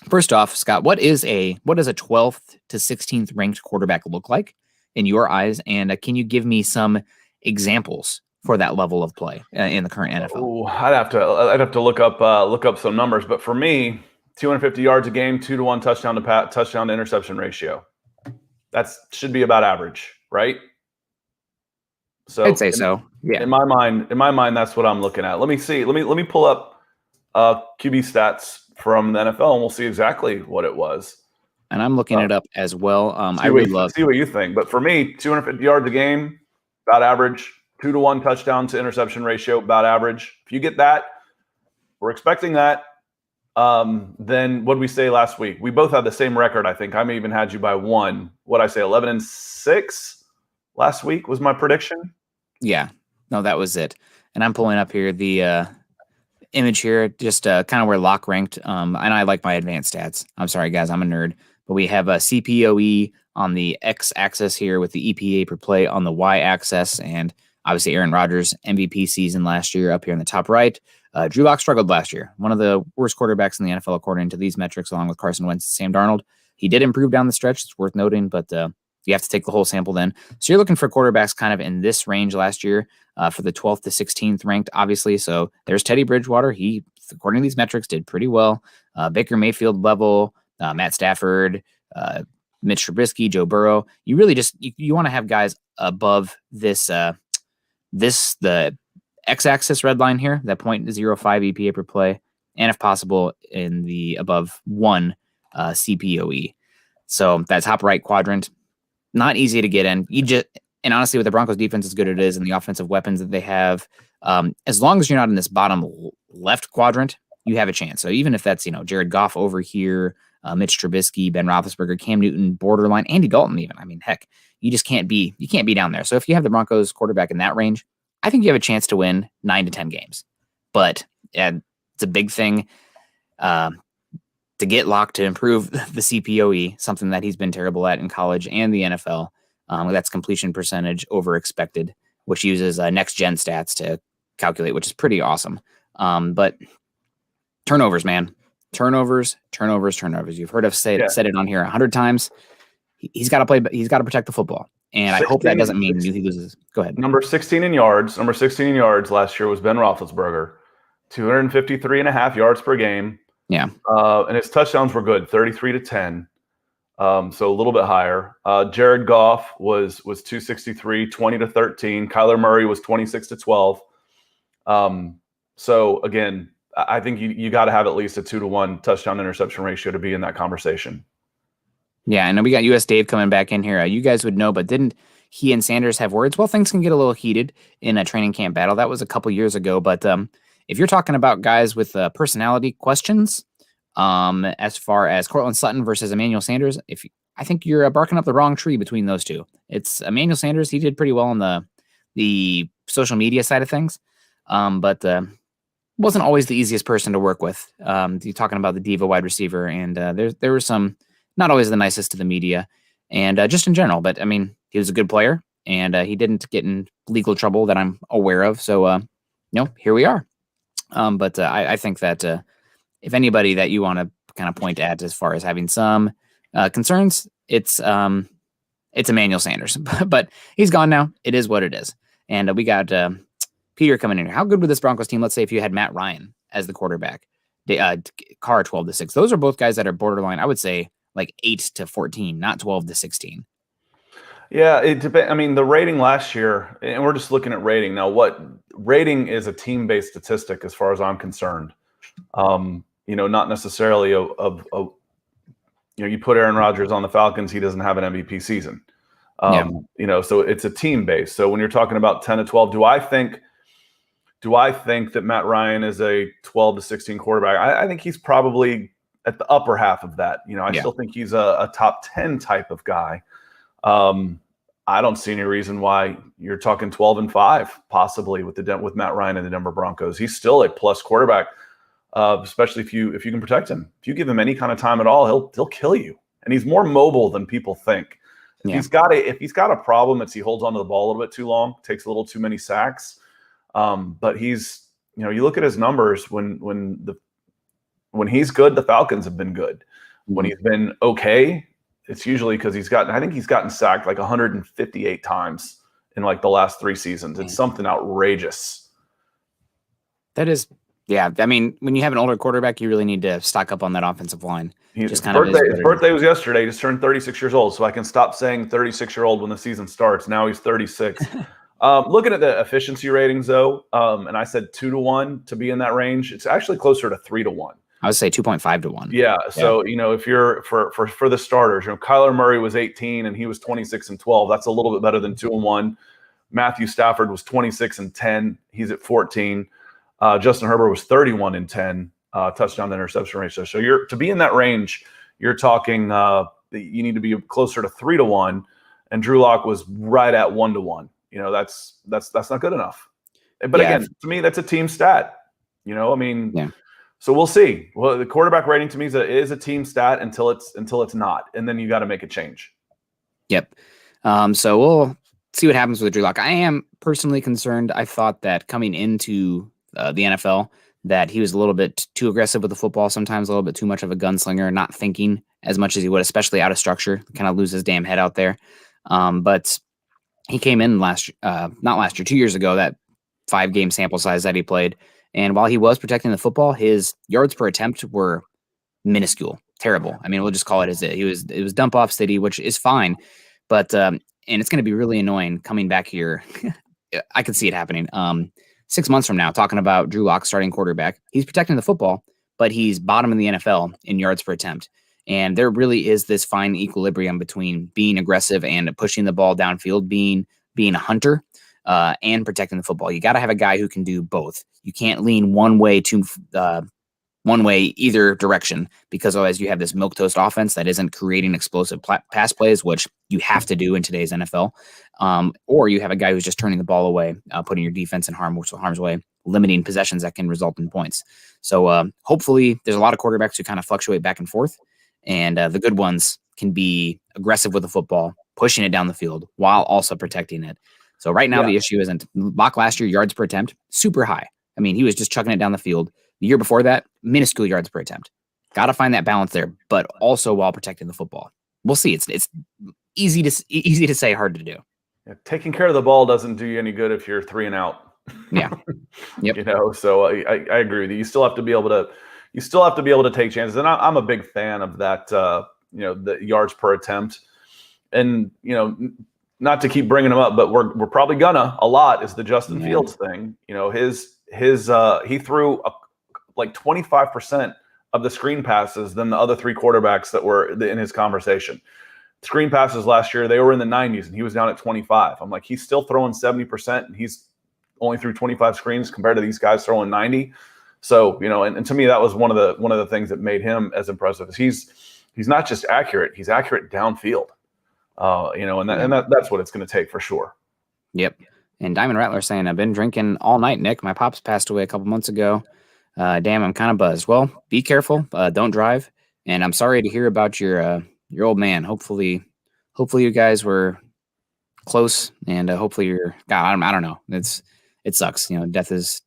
first off, Scott, what does a 12th to 16th ranked quarterback look like in your eyes? And can you give me some examples for that level of play in the current NFL? Oh, I'd have to look up some numbers, but for me, 250 yards a game, 2-to-1 touchdown to interception ratio. That should be about average, right? So I'd say so. Yeah. In my mind, that's what I'm looking at. Let me see. Let me pull up QB stats from the NFL, and we'll see exactly what it was. And I'm looking it up as well. See what you think. But for me, 250 yards a game, about average. 2-to-1 touchdown to interception ratio, about average. If you get that, we're expecting that. Then what did we say last week? We both had the same record, I think. I may even had you by 1. What'd I say, 11-6? last week was my prediction. Yeah, no, that was it. And I'm pulling up here the image here, just kind of where Locke ranked. And I like my advanced stats. I'm sorry, guys, I'm a nerd. But we have a CPOE on the x-axis here with the EPA per play on the y-axis. And obviously Aaron Rodgers, MVP season last year up here in the top right. Drew Lock struggled last year. One of the worst quarterbacks in the NFL according to these metrics, along with Carson Wentz and Sam Darnold. He did improve down the stretch. It's worth noting, but you have to take the whole sample then. So you're looking for quarterbacks kind of in this range last year for the 12th to 16th ranked, obviously. So there's Teddy Bridgewater. He, according to these metrics, did pretty well. Baker Mayfield level, Matt Stafford, Mitch Trubisky, Joe Burrow. You really just you want to have guys above this the x-axis red line here, that 0.05 EPA per play, and if possible in the above 1 CPOE. So that top right quadrant, not easy to get in. And honestly, with the Broncos defense as good as it is and the offensive weapons that they have, as long as you're not in this bottom left quadrant, you have a chance. So even if that's, Jared Goff over here, Mitch Trubisky, Ben Roethlisberger, Cam Newton, borderline, Andy Dalton even. I mean, heck, you can't be down there. So if you have the Broncos quarterback in that range, I think you have a chance to win 9 to 10 games. But it's a big thing to get Locke to improve the CPOE, something that he's been terrible at in college and the NFL. That's completion percentage over expected, which uses next-gen stats to calculate, which is pretty awesome. But turnovers, man. Turnovers. You've heard us said it on here 100 times. He's got to play. He's got to protect the football. And I hope that doesn't mean he loses. Go ahead. Number 16 in yards last year was Ben Roethlisberger, 253.5 yards per game. Yeah. And his touchdowns were good, 33 to 10. So a little bit higher. Jared Goff was 263, 20 to 13. Kyler Murray was 26 to 12. So again, I think you got to have at least a 2-to-1 touchdown interception ratio to be in that conversation. Yeah, I know we got US Dave coming back in here. You guys would know, but didn't he and Sanders have words? Well, things can get a little heated in a training camp battle. That was a couple years ago. But if you're talking about guys with personality questions, as far as Courtland Sutton versus Emmanuel Sanders, I think you're barking up the wrong tree between those two. It's Emmanuel Sanders. He did pretty well on the social media side of things, but wasn't always the easiest person to work with. You're talking about the diva wide receiver, and there were some not always the nicest to the media, and just in general. But I mean, he was a good player, and he didn't get in legal trouble that I'm aware of. So, here we are. But I think that if anybody that you want to kind of point at as far as having some concerns, it's Emmanuel Sanders. But he's gone now. It is what it is. And we got Peter coming in here. How good would this Broncos team, let's say if you had Matt Ryan as the quarterback, Carr 12 to 6. Those are both guys that are borderline, I would say, like 8 to 14, not 12 to 16. Yeah, it depends. I mean, the rating last year, and we're just looking at rating now. What rating is a team-based statistic, as far as I'm concerned. Not necessarily you put Aaron Rodgers on the Falcons, he doesn't have an MVP season. So it's a team-based. So when you're talking about 10 to 12, do I think that Matt Ryan is a 12 to 16 quarterback? I think he's probably at the upper half of that. I still think he's a top 10 type of guy. I don't see any reason why you're talking 12-5 possibly with Matt Ryan and the Denver Broncos. He's still a plus quarterback, especially if you can protect him. If you give him any kind of time at all, he'll kill you. And he's more mobile than people think. If he's got a problem, it's he holds onto the ball a little bit too long, takes a little too many sacks. But he's, you look at his numbers when he's good, the Falcons have been good. When he's been okay, it's usually because he's gotten sacked like 158 times in like the last 3 seasons. It's something outrageous. That is, yeah. I mean, when you have an older quarterback, you really need to stock up on that offensive line. His birthday was yesterday. He just turned 36 years old, so I can stop saying 36-year-old when the season starts. Now he's 36. Looking at the efficiency ratings, though, and I said 2 to 1 to be in that range. It's actually closer to 3 to 1. I would say 2.5 to 1. Yeah. So, if you're for the starters, Kyler Murray was 18 and he was 26 and 12. That's a little bit better than 2 and 1. Matthew Stafford was 26 and 10. He's at 14. Justin Herbert was 31 and 10 touchdown to interception ratio. So to be in that range, you're talking you need to be closer to 3 to 1. and Drew Lock was right at 1-to-1. That's not good enough. But again, to me, that's a team stat. I mean, so we'll see. Well, the quarterback rating to me is a team stat until it's not, and then you got to make a change. Yep. So we'll see what happens with Drew Lock. I am personally concerned. I thought that coming into the NFL that he was a little bit too aggressive with the football, sometimes a little bit too much of a gunslinger, not thinking as much as he would, especially out of structure, kind of lose his damn head out there. But he came in not last year, 2 years ago, that 5-game sample size that he played. And while he was protecting the football, his yards per attempt were minuscule, terrible. I mean, we'll just call it it was dump off city, which is fine. But, and it's going to be really annoying coming back here. I could see it happening. 6 months from now, talking about Drew Lock starting quarterback, he's protecting the football, but he's bottom in the NFL in yards per attempt. And there really is this fine equilibrium between being aggressive and pushing the ball downfield, being a hunter, and protecting the football. You got to have a guy who can do both. You can't lean one way either direction, because otherwise you have this milquetoast offense that isn't creating explosive pass plays, which you have to do in today's NFL. Or you have a guy who's just turning the ball away, putting your defense in harm's way, limiting possessions that can result in points. So hopefully there's a lot of quarterbacks who kind of fluctuate back and forth, and the good ones can be aggressive with the football, pushing it down the field while also protecting it. So right now the issue isn't Lock last year, yards per attempt, super high. I mean, he was just chucking it down the field. The year before that, minuscule yards per attempt. Got to find that balance there, but also while protecting the football. We'll see. It's easy to say, hard to do. Yeah, taking care of the ball doesn't do you any good if you're 3 and out. Yeah. Yep. So I agree with you. You still have to be able to take chances. And I'm a big fan of that. The yards per attempt, and not to keep bringing him up, but we're probably gonna a lot is the Justin Fields thing. He threw like 25% of the screen passes than the other 3 quarterbacks that were in his conversation. Screen passes last year, they were in the 90s, and he was down at 25. I'm like, he's still throwing 70%, and he's only threw 25 screens compared to these guys throwing 90. So, and to me, that was one of the things that made him as impressive. Is he's not just accurate, he's accurate downfield. And that's what it's going to take for sure. Yep. And Diamond Rattler saying, I've been drinking all night, Nick. My pops passed away a couple months ago. Damn, I'm kind of buzzed. Well, be careful. Don't drive. And I'm sorry to hear about your old man. Hopefully you guys were close, and hopefully you're. God, I don't know. It sucks. Death is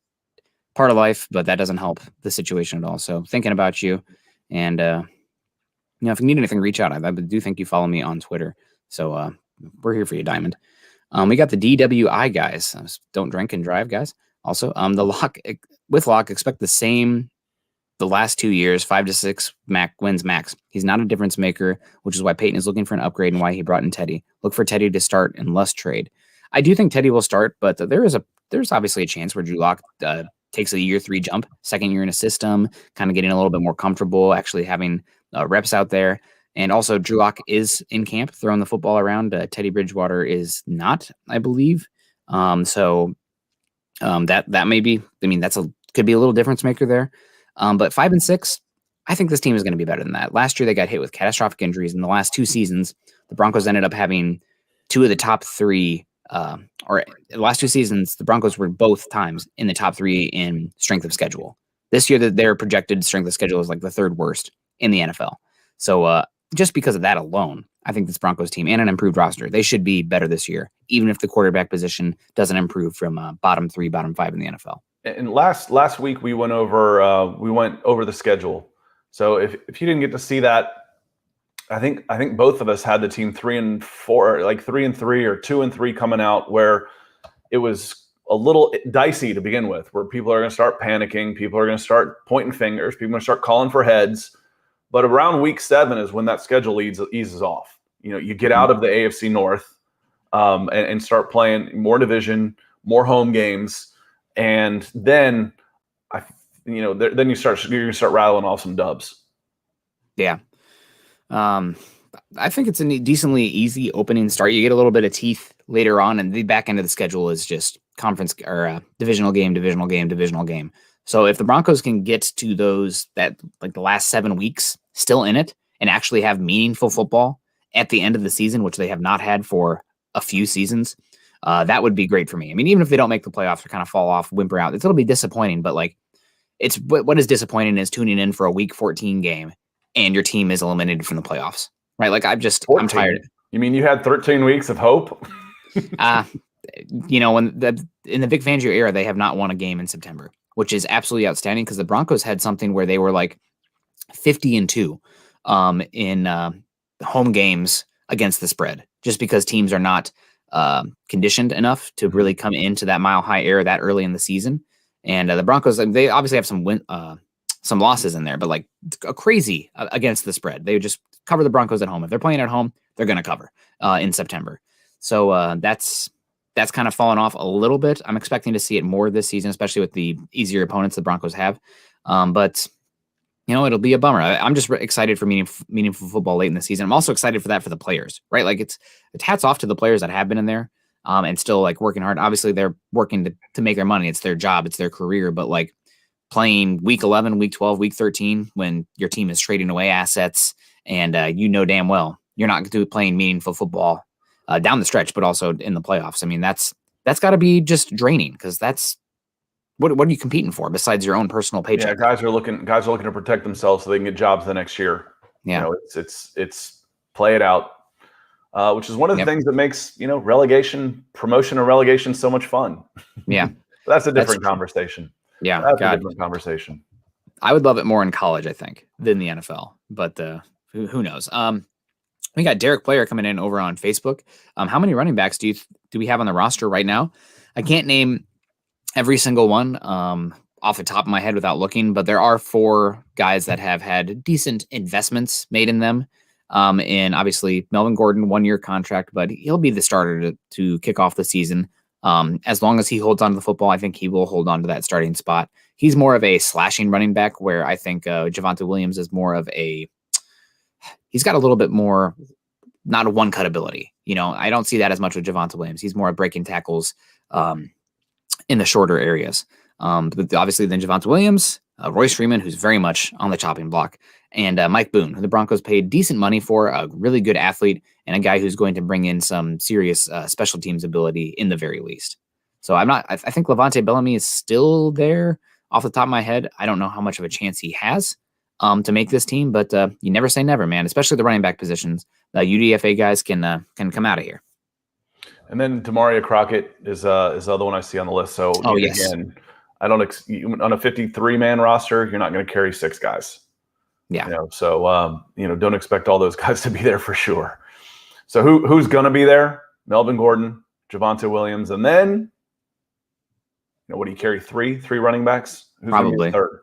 part of life, but that doesn't help the situation at all. So thinking about you, and if you need anything, reach out. I do think you follow me on Twitter. So we're here for you, Diamond. We got the DWI guys. Don't drink and drive, guys. Also, the Lock, expect the same the last 2 years, 5 to 6 wins max. He's not a difference maker, which is why Paton is looking for an upgrade and why he brought in Teddy. Look for Teddy to start and less trade. I do think Teddy will start, but there's obviously a chance where Drew Lock takes a year 3 jump, second year in a system, kind of getting a little bit more comfortable, actually having reps out there. And also Drew Lock is in camp throwing the football around. Teddy Bridgewater is not, I believe. So that may be, could be a little difference maker there. But 5 and 6, I think this team is going to be better than that. Last year they got hit with catastrophic injuries. In the last 2 seasons, the Broncos ended up having 2 of the top 3, or the last 2 seasons, the Broncos were both times in the top 3 in strength of schedule. This year, their projected strength of schedule is like the 3rd worst in the NFL. So just because of that alone, I think this Broncos team and an improved roster, they should be better this year, even if the quarterback position doesn't improve from bottom 3, bottom 5 in the NFL. And last week we went over the schedule. So if you didn't get to see that, I think both of us had the team 3 and 4, like 3 and 3 or 2 and 3 coming out, where it was a little dicey to begin with, where people are going to start panicking, people are going to start pointing fingers, people are going to start calling for heads. But around week 7 is when that schedule eases off. You get out of the AFC North and start playing more division, more home games, and then you're going to start rattling off some dubs. Yeah. I think it's a decently easy opening start. You get a little bit of teeth later on, and the back end of the schedule is just conference or divisional game. So if the Broncos can get to those, that like the last 7 weeks still in it and actually have meaningful football at the end of the season, which they have not had for a few seasons, that would be great for me. I mean, even if they don't make the playoffs or kind of fall off, whimper out, it'll be disappointing. But like, it's what is disappointing is tuning in for a Week 14 game and your team is eliminated from the playoffs, right? Like I'm 14. tired. You mean you had 13 weeks of hope? In the Vic Fangio era, they have not won a game in September, which is absolutely outstanding because the Broncos had something where they were like 50-2 in home games against the spread, just because teams are not conditioned enough to really come into that mile high era that early in the season. And the Broncos, they obviously have some losses in there, but like crazy against the spread. They would just cover the Broncos at home. If they're playing at home, they're going to cover in September. So that's kind of fallen off a little bit. I'm expecting to see it more this season, especially with the easier opponents the Broncos have. But it'll be a bummer. I'm just excited for meaningful football late in the season. I'm also excited for that for the players, right? Like it's hats off to the players that have been in there and still like working hard. Obviously, they're working to make their money. It's their job. It's their career. But like playing week 11, week 12, week 13, when your team is trading away assets and damn well you're not going to be playing meaningful football down the stretch, but also in the playoffs. I mean, that's got to be just draining because that's what are you competing for besides your own personal paycheck? Yeah, guys are looking to protect themselves so they can get jobs the next year. Yeah, it's play it out, which is one of the things that makes promotion or relegation so much fun. Yeah, that's a different conversation. Yeah, that's a different conversation. I would love it more in college, I think, than the NFL, but who knows? We got Derek Player coming in over on Facebook. How many running backs do we have on the roster right now? I can't name every single one off the top of my head without looking, but there are 4 guys that have had decent investments made in them. And obviously Melvin Gordon, 1-year contract, but he'll be the starter to kick off the season. As long as he holds on to the football, I think he will hold on to that starting spot. He's more of a slashing running back, where I think Javonte Williams is more of he's got a little bit more, not a one-cut ability. I don't see that as much with Javonte Williams. He's more of breaking tackles in the shorter areas. But obviously then Javonte Williams, Royce Freeman, who's very much on the chopping block, and Mike Boone, who the Broncos paid decent money for, a really good athlete and a guy who's going to bring in some serious special teams ability in the very least. So I think Levante Bellamy is still there off the top of my head. I don't know how much of a chance he has to make this team, but you never say never, man, especially the running back positions. The UDFA guys can come out of here. And then Demaria Crockett is the other one I see on the list. So again, I don't on a 53-man roster, you're not going to carry 6 guys. Yeah. Don't expect all those guys to be there for sure. So who's going to be there? Melvin Gordon, Javonte Williams, and then what do you carry? Three running backs? Who's probably third?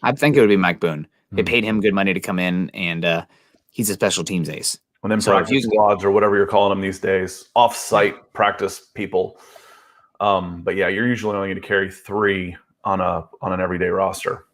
I think it would be Mike Boone. They paid him good money to come in, and he's a special teams ace. And then practice squads or whatever you're calling them these days, off-site practice people. But yeah, you're usually only going to carry 3 on an everyday roster.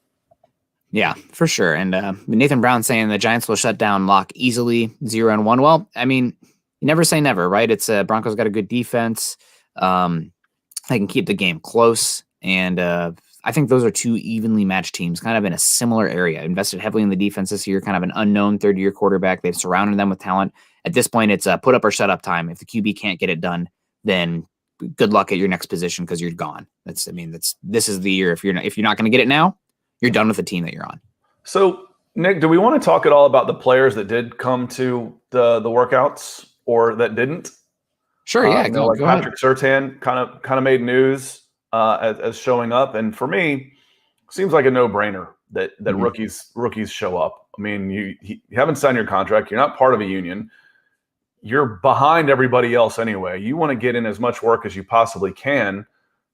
Yeah, for sure. And Nathan Brown saying the Giants will shut down Locke easily, 0-1. Well, I mean, you never say never, right? It's Broncos got a good defense. They can keep the game close, and I think those are 2 evenly matched teams, kind of in a similar area. Invested heavily in the defense this year, kind of an unknown third-year quarterback. They've surrounded them with talent. At this point, it's put up or shut up time. If the QB can't get it done, then good luck at your next position because you're gone. This is the year. If you're not going to get it now, you're done with the team that you're on. So, Nick, do we want to talk at all about the players that did come to the workouts or that didn't? Sure, yeah. Go Patrick Surtain kind of made news as showing up, and for me, seems like a no-brainer that rookies show up. I mean, you haven't signed your contract. You're not part of a union. You're behind everybody else anyway. You want to get in as much work as you possibly can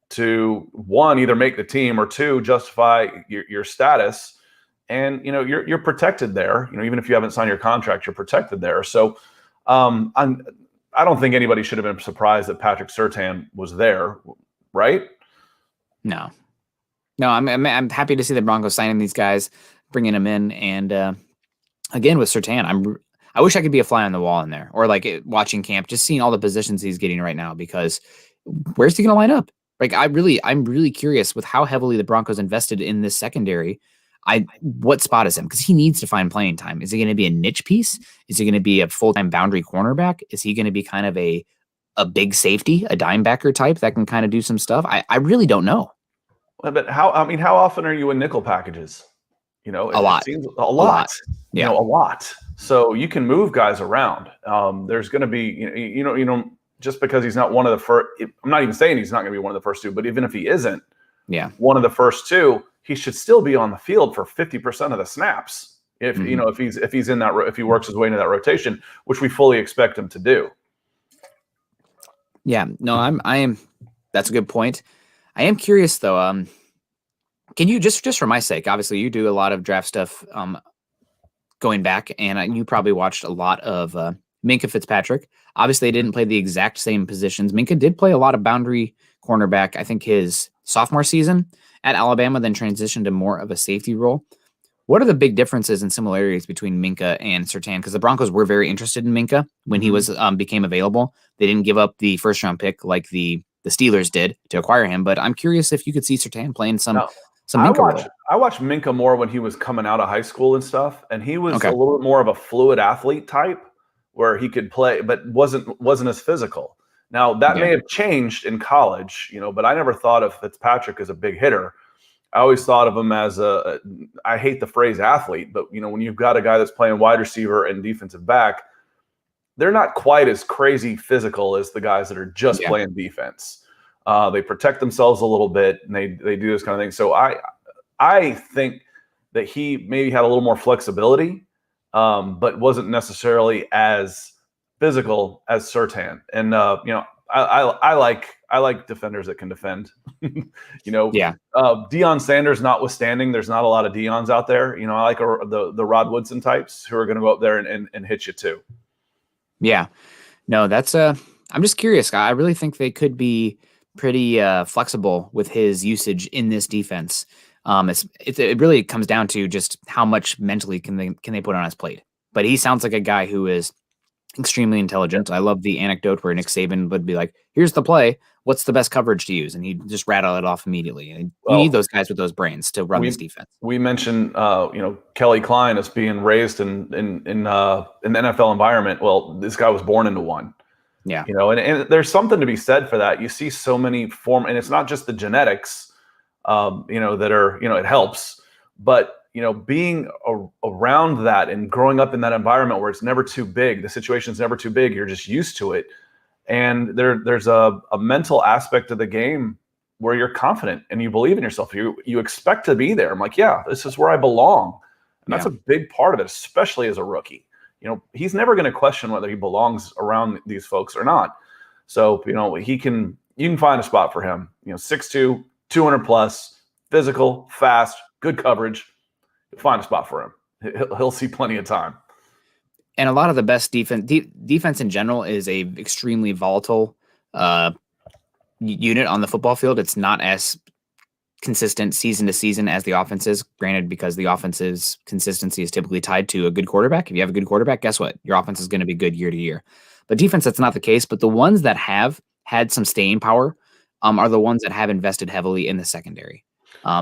to, 1, either make the team, or 2, justify your status. And you're protected there. Even if you haven't signed your contract, you're protected there. So I don't think anybody should have been surprised that Patrick Surtain was there, right? No, I'm happy to see the Broncos signing these guys, bringing them in, and again with Surtain, I wish I could be a fly on the wall in there, or like watching camp, just seeing all the positions he's getting right now. Because where's he going to line up? Like I'm really curious with how heavily the Broncos invested in this secondary. What spot is him? Because he needs to find playing time. Is he going to be a niche piece? Is he going to be a full-time boundary cornerback? Is he going to be kind of a big safety, a dime backer type that can kind of do some stuff? I really don't know. But how often are you in nickel packages? A lot. It seems a lot. Yeah. A lot. So you can move guys around. There's going to be, just because he's not one of the first. I'm not even saying he's not going to be one of the first two, but even if he isn't, one of the first two, he should still be on the field for 50% of the snaps. If he's in that, if he works his way into that rotation, which we fully expect him to do. Yeah, no, I am. That's a good point. I am curious though. Can you just for my sake? Obviously, you do a lot of draft stuff. Going back, and you probably watched a lot of Minkah Fitzpatrick. Obviously, they didn't play the exact same positions. Minkah did play a lot of boundary cornerback. I think his sophomore season at Alabama, then transitioned to more of a safety role. What are the big differences and similarities between Minkah and Surtain? Because the Broncos were very interested in Minkah when he was became available. They didn't give up the first round pick like the Steelers did to acquire him. But I'm curious if you could see Surtain playing some Minkah role. I watched Minkah more when he was coming out of high school and stuff, and he was a little bit more of a fluid athlete type where he could play, but wasn't as physical. Now that may have changed in college, but I never thought of Fitzpatrick as a big hitter. I always thought of him as I hate the phrase athlete, but when you've got a guy that's playing wide receiver and defensive back, they're not quite as crazy physical as the guys that are just playing defense. They protect themselves a little bit, and they do this kind of thing. So I think that he maybe had a little more flexibility, but wasn't necessarily as physical as Surtain. And I like defenders that can defend. Deion Sanders notwithstanding, there's not a lot of Deons out there. I like the Rod Woodson types who are going to go up there and hit you too. Yeah. No, that's I'm just curious. I really think they could be pretty flexible with his usage in this defense. It really comes down to just how much mentally can they put on his plate. But he sounds like a guy who is extremely intelligent. I love the anecdote where Nick Saban would be like, "Here's the play. What's the best coverage to use?" And he'd just rattle it off immediately. And you need those guys with those brains to run this defense. We mentioned, Kelly Kleine as being raised in the NFL environment. Well, this guy was born into one. Yeah. And there's something to be said for that. You see so many and it's not just the genetics, that are, it helps, but being around that and growing up in that environment where it's never too big, the situation's never too big, you're just used to it. And there's a mental aspect of the game where you're confident and you believe in yourself. You expect to be there. I'm like, yeah, this is where I belong. And that's a big part of it, especially as a rookie. He's never going to question whether he belongs around these folks or not. So, you can find a spot for him, 6'2", 200 plus, physical, fast, good coverage. Find a spot for him. He'll see plenty of time. And a lot of the best defense in general is a extremely volatile unit on the football field. It's not as consistent season to season as the offense is. Granted, because the offense's consistency is typically tied to a good quarterback. If you have a good quarterback, guess what? Your offense is going to be good year to year. But defense, that's not the case. But the ones that have had some staying power are the ones that have invested heavily in the secondary.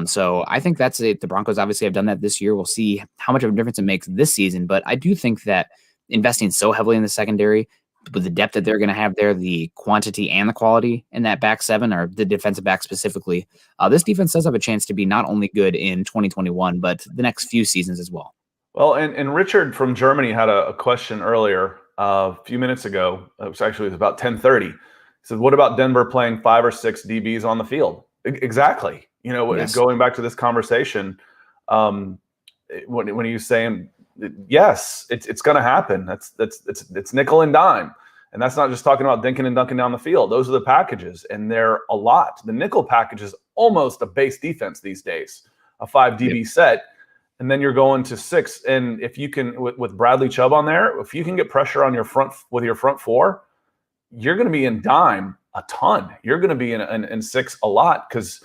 So I think that's it. The Broncos obviously have done that this year. We'll see how much of a difference it makes this season. But I do think that investing so heavily in the secondary, with the depth that they're going to have there, the quantity and the quality in that back seven, or the defensive back specifically, this defense does have a chance to be not only good in 2021, but the next few seasons as well. Well, and Richard from Germany had a question earlier a few minutes ago. It was about 10:30. He said, what about Denver playing 5 or 6 DBs on the field? Exactly. Yes. Going back to this conversation, when he's saying, yes, it's going to happen. It's nickel and dime. And that's not just talking about dinking and dunking down the field. Those are the packages, and they're a lot. The nickel package is almost a base defense these days, a 5 DB set. And then you're going to 6. And if you can, with Bradley Chubb on there, if you can get pressure on your front four, you're going to be in dime a ton. You're going to be in 6 a lot, because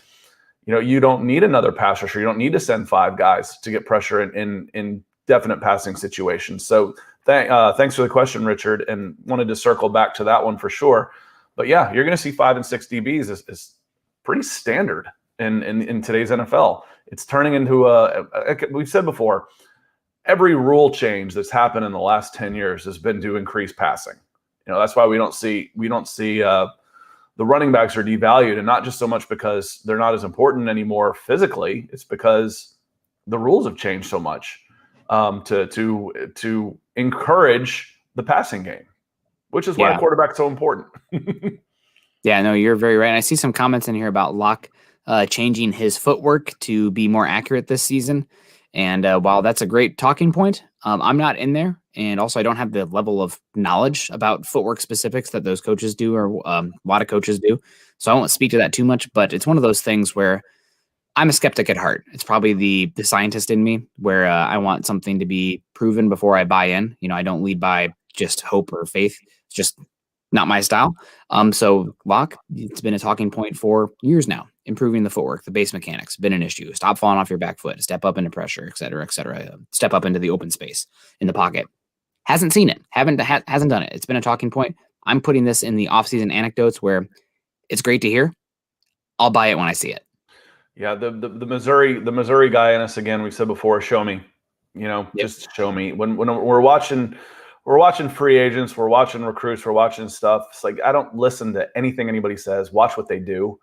you don't need another pass rusher. You don't need to send 5 guys to get pressure in definite passing situations. So thanks for the question, Richard, and wanted to circle back to that one for sure. But yeah, you're going to see 5 and 6 DBs is pretty standard in today's NFL. It's turning into we've said before, every rule change that's happened in the last 10 years has been to increase passing. That's why we don't see the running backs are devalued, and not just so much because they're not as important anymore physically. It's because the rules have changed so much to encourage the passing game, which is why a quarterback's so important. Yeah, no, you're very right. And I see some comments in here about Locke changing his footwork to be more accurate this season. And while that's a great talking point, I'm not in there. And also, I don't have the level of knowledge about footwork specifics that those coaches do, or a lot of coaches do. So I won't speak to that too much. But it's one of those things where I'm a skeptic at heart. It's probably the scientist in me, where I want something to be proven before I buy in. I don't lead by just hope or faith. It's just not my style. So Locke, it's been a talking point for years now. Improving the footwork, the base mechanics, been an issue. Stop falling off your back foot, step up into pressure, et cetera, et cetera. Step up into the open space in the pocket. Hasn't seen it. Hasn't done it. It's been a talking point. I'm putting this in the offseason anecdotes where it's great to hear. I'll buy it when I see it. Yeah, the Missouri guy in us again. We've said before, show me. Just show me. When we're watching free agents, we're watching recruits, we're watching stuff. It's like I don't listen to anything anybody says. Watch what they do,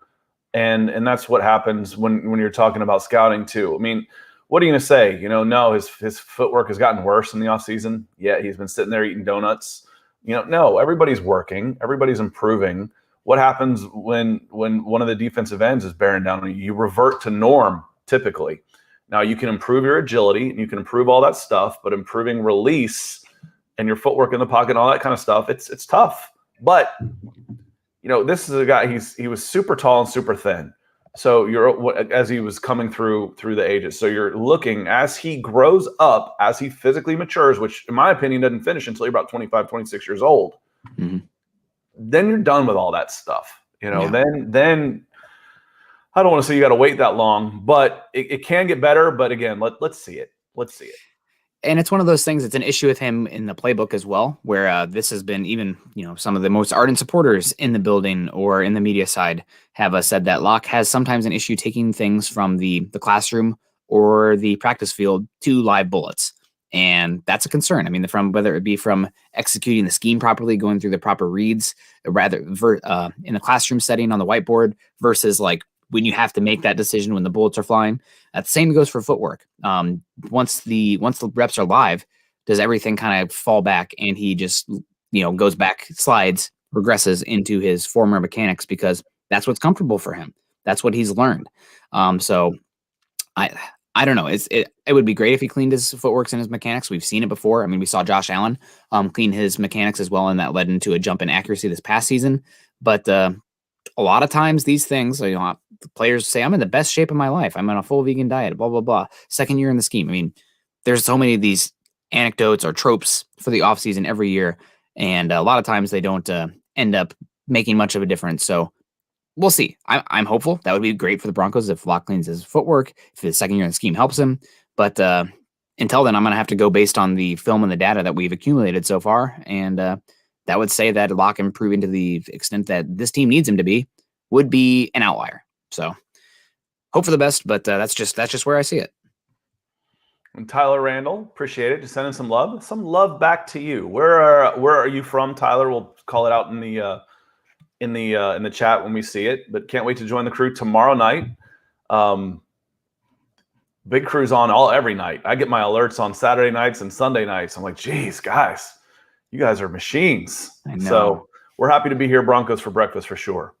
and that's what happens when you're talking about scouting too. I mean, what are you going to say? No, his footwork has gotten worse in the offseason. Yeah, he's been sitting there eating donuts. No, everybody's working, everybody's improving. What happens when one of the defensive ends is bearing down on you? You revert to norm typically. Now you can improve your agility and you can improve all that stuff, but improving release and your footwork in the pocket and all that kind of stuff, it's tough. But this is a guy. He was super tall and super thin. So as he was coming through the ages. So you're looking as he grows up, as he physically matures, which in my opinion doesn't finish until you're about 25, 26 years old. Mm-hmm. Then you're done with all that stuff. Then I don't want to say you got to wait that long, but it can get better. But again, let's see it. Let's see it. And it's one of those things. It's an issue with him in the playbook as well, where this has been even, some of the most ardent supporters in the building or in the media side have said that Locke has sometimes an issue taking things from the classroom or the practice field to live bullets. And that's a concern. I mean, from whether it be from executing the scheme properly, going through the proper reads, rather in the classroom setting on the whiteboard versus like when you have to make that decision when the bullets are flying. The same goes for footwork. Once the reps are live, does everything kind of fall back and he just goes back, slides, regresses into his former mechanics because that's what's comfortable for him. That's what he's learned. So I don't know. It would be great if he cleaned his footworks and his mechanics. We've seen it before. I mean, we saw Josh Allen clean his mechanics as well, and that led into a jump in accuracy this past season. But a lot of times these things, the players say, I'm in the best shape of my life. I'm on a full vegan diet, blah, blah, blah. Second year in the scheme. I mean, there's so many of these anecdotes or tropes for the offseason every year. And a lot of times they don't end up making much of a difference. So we'll see. I'm hopeful. That would be great for the Broncos if Locke cleans his footwork, if the second year in the scheme helps him. But until then, I'm going to have to go based on the film and the data that we've accumulated so far. And that would say that Locke improving to the extent that this team needs him to be would be an outlier. So hope for the best, but that's just where I see it. And Tyler Randall, appreciate it. Just sending some love back to you. Where are you from, Tyler? We'll call it out in the chat when we see it, but can't wait to join the crew tomorrow night. Big Crew's on every night. I get my alerts on Saturday nights and Sunday nights. I'm like, geez, guys, you guys are machines. I know. So we're happy to be here, Broncos for breakfast for sure.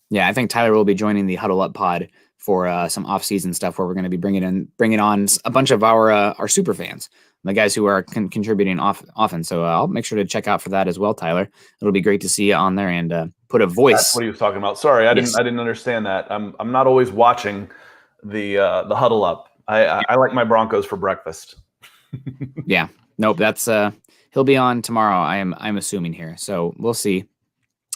Yeah, I think Tyler will be joining the Huddle Up pod for some off-season stuff where we're going to be bringing on a bunch of our super fans, the guys who are contributing often. So I'll make sure to check out for that as well, Tyler. It'll be great to see you on there and put a voice. That's what he was talking about. Sorry, I didn't understand that. I'm not always watching the Huddle Up. I like my Broncos for breakfast. Yeah, nope. That's he'll be on tomorrow. I'm assuming here, so we'll see.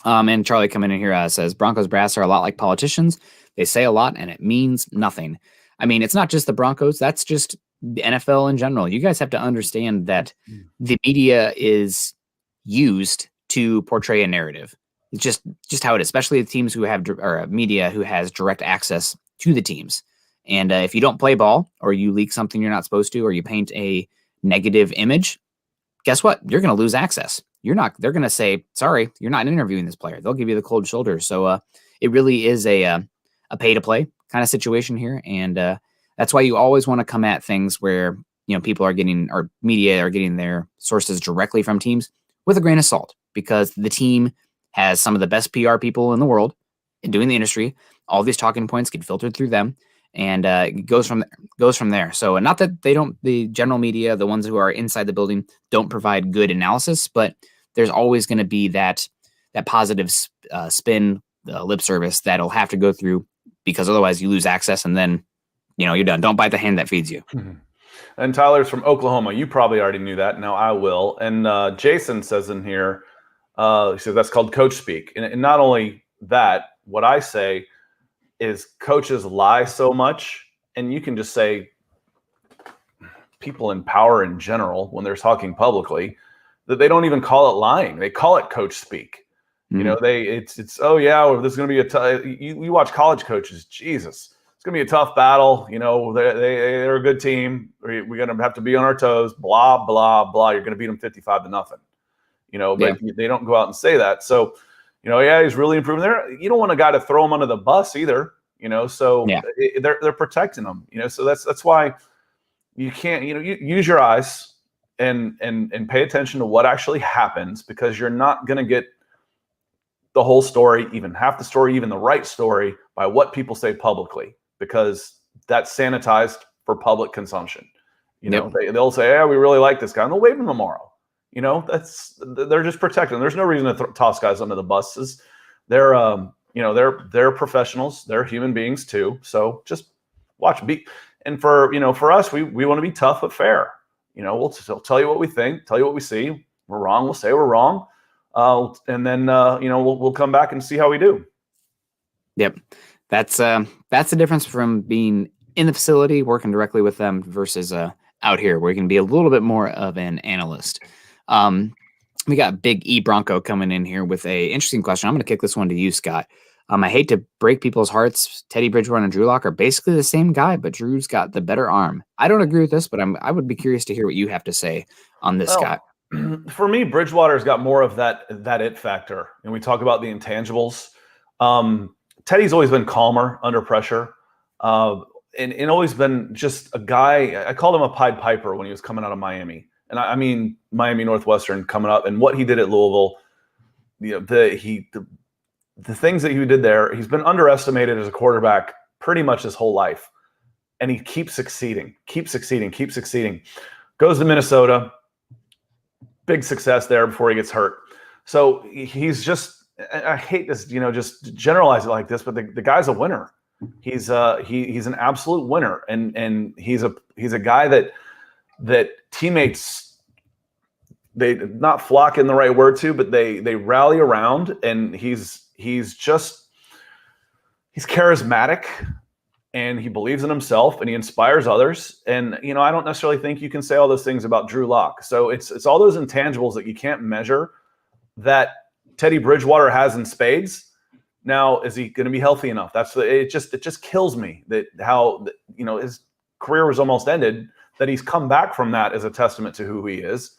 And Charlie coming in here says Broncos brass are a lot like politicians. They say a lot and it means nothing. I mean, it's not just the Broncos. That's just the NFL in general. You guys have to understand that the media is used to portray a narrative. It's just how it is, especially the teams who have or media who has direct access to the teams. And if you don't play ball, or you leak something you're not supposed to, or you paint a negative image, guess what? You're going to lose access. They're going to say, sorry, you're not interviewing this player. They'll give you the cold shoulder. So it really is a pay to play kind of situation here. And that's why you always want to come at things where, people are getting, or media are getting their sources directly from teams with a grain of salt, because the team has some of the best PR people in the world in doing the industry. All these talking points get filtered through them, and it goes from there. So not that the general media, the ones who are inside the building, don't provide good analysis, but there's always going to be that positive spin, lip service that'll have to go through, because otherwise you lose access, and then you're done. Don't bite the hand that feeds you. And Tyler's from Oklahoma. You probably already knew that. Now I will. And Jason says in here, he says that's called coach speak. And not only that, what I say is coaches lie so much, and you can just say people in power in general, when they're talking publicly, that they don't even call it lying. They call it coach speak. Mm-hmm. It's oh yeah, well, this is going to be a tough. You watch college coaches, Jesus, it's going to be a tough battle. They're a good team. We're going to have to be on our toes. Blah blah blah. You're going to beat them 55-0. But they don't go out and say that. So, yeah, he's really improving there. You don't want a guy to throw him under the bus either. So they're protecting him. So that's why you can't. You use your eyes and pay attention to what actually happens, because you're not going to get the whole story, even half the story, even the right story, by what people say publicly, because that's sanitized for public consumption. They'll say, yeah, we really like this guy, and they'll waive him tomorrow. They're just protecting. There's no reason to toss guys under the buses. They're professionals. They're human beings too. So just watch. And for us, we want to be tough but fair. We'll tell you what we think, tell you what we see. We're wrong, we'll say we're wrong. And then we'll come back and see how we do. Yep. That's the difference from being in the facility, working directly with them, versus out here, where you can be a little bit more of an analyst. We got Big E Bronco coming in here with a interesting question. I'm going to kick this one to you, Scott. I hate to break people's hearts. Teddy Bridgewater and Drew Lock are basically the same guy, but Drew's got the better arm. I don't agree with this, but I would be curious to hear what you have to say on this, Scott. For me, Bridgewater's got more of that it factor. And we talk about the intangibles. Teddy's always been calmer under pressure, and always been just a guy. I called him a Pied Piper when he was coming out of Miami. And I mean Miami Northwestern coming up, and what he did at Louisville, the things that he did there, he's been underestimated as a quarterback pretty much his whole life. And he keeps succeeding. Goes to Minnesota, big success there before he gets hurt. So he's just, I hate this, just generalize it like this, but the guy's a winner. He's an absolute winner. And he's a guy that teammates, they not flock in the right word to, but they rally around, and he's charismatic, and he believes in himself, and he inspires others. And, I don't necessarily think you can say all those things about Drew Lock. So it's all those intangibles that you can't measure that Teddy Bridgewater has in spades. Now, is he going to be healthy enough? It just kills me that how, his career was almost ended, that he's come back from that as a testament to who he is.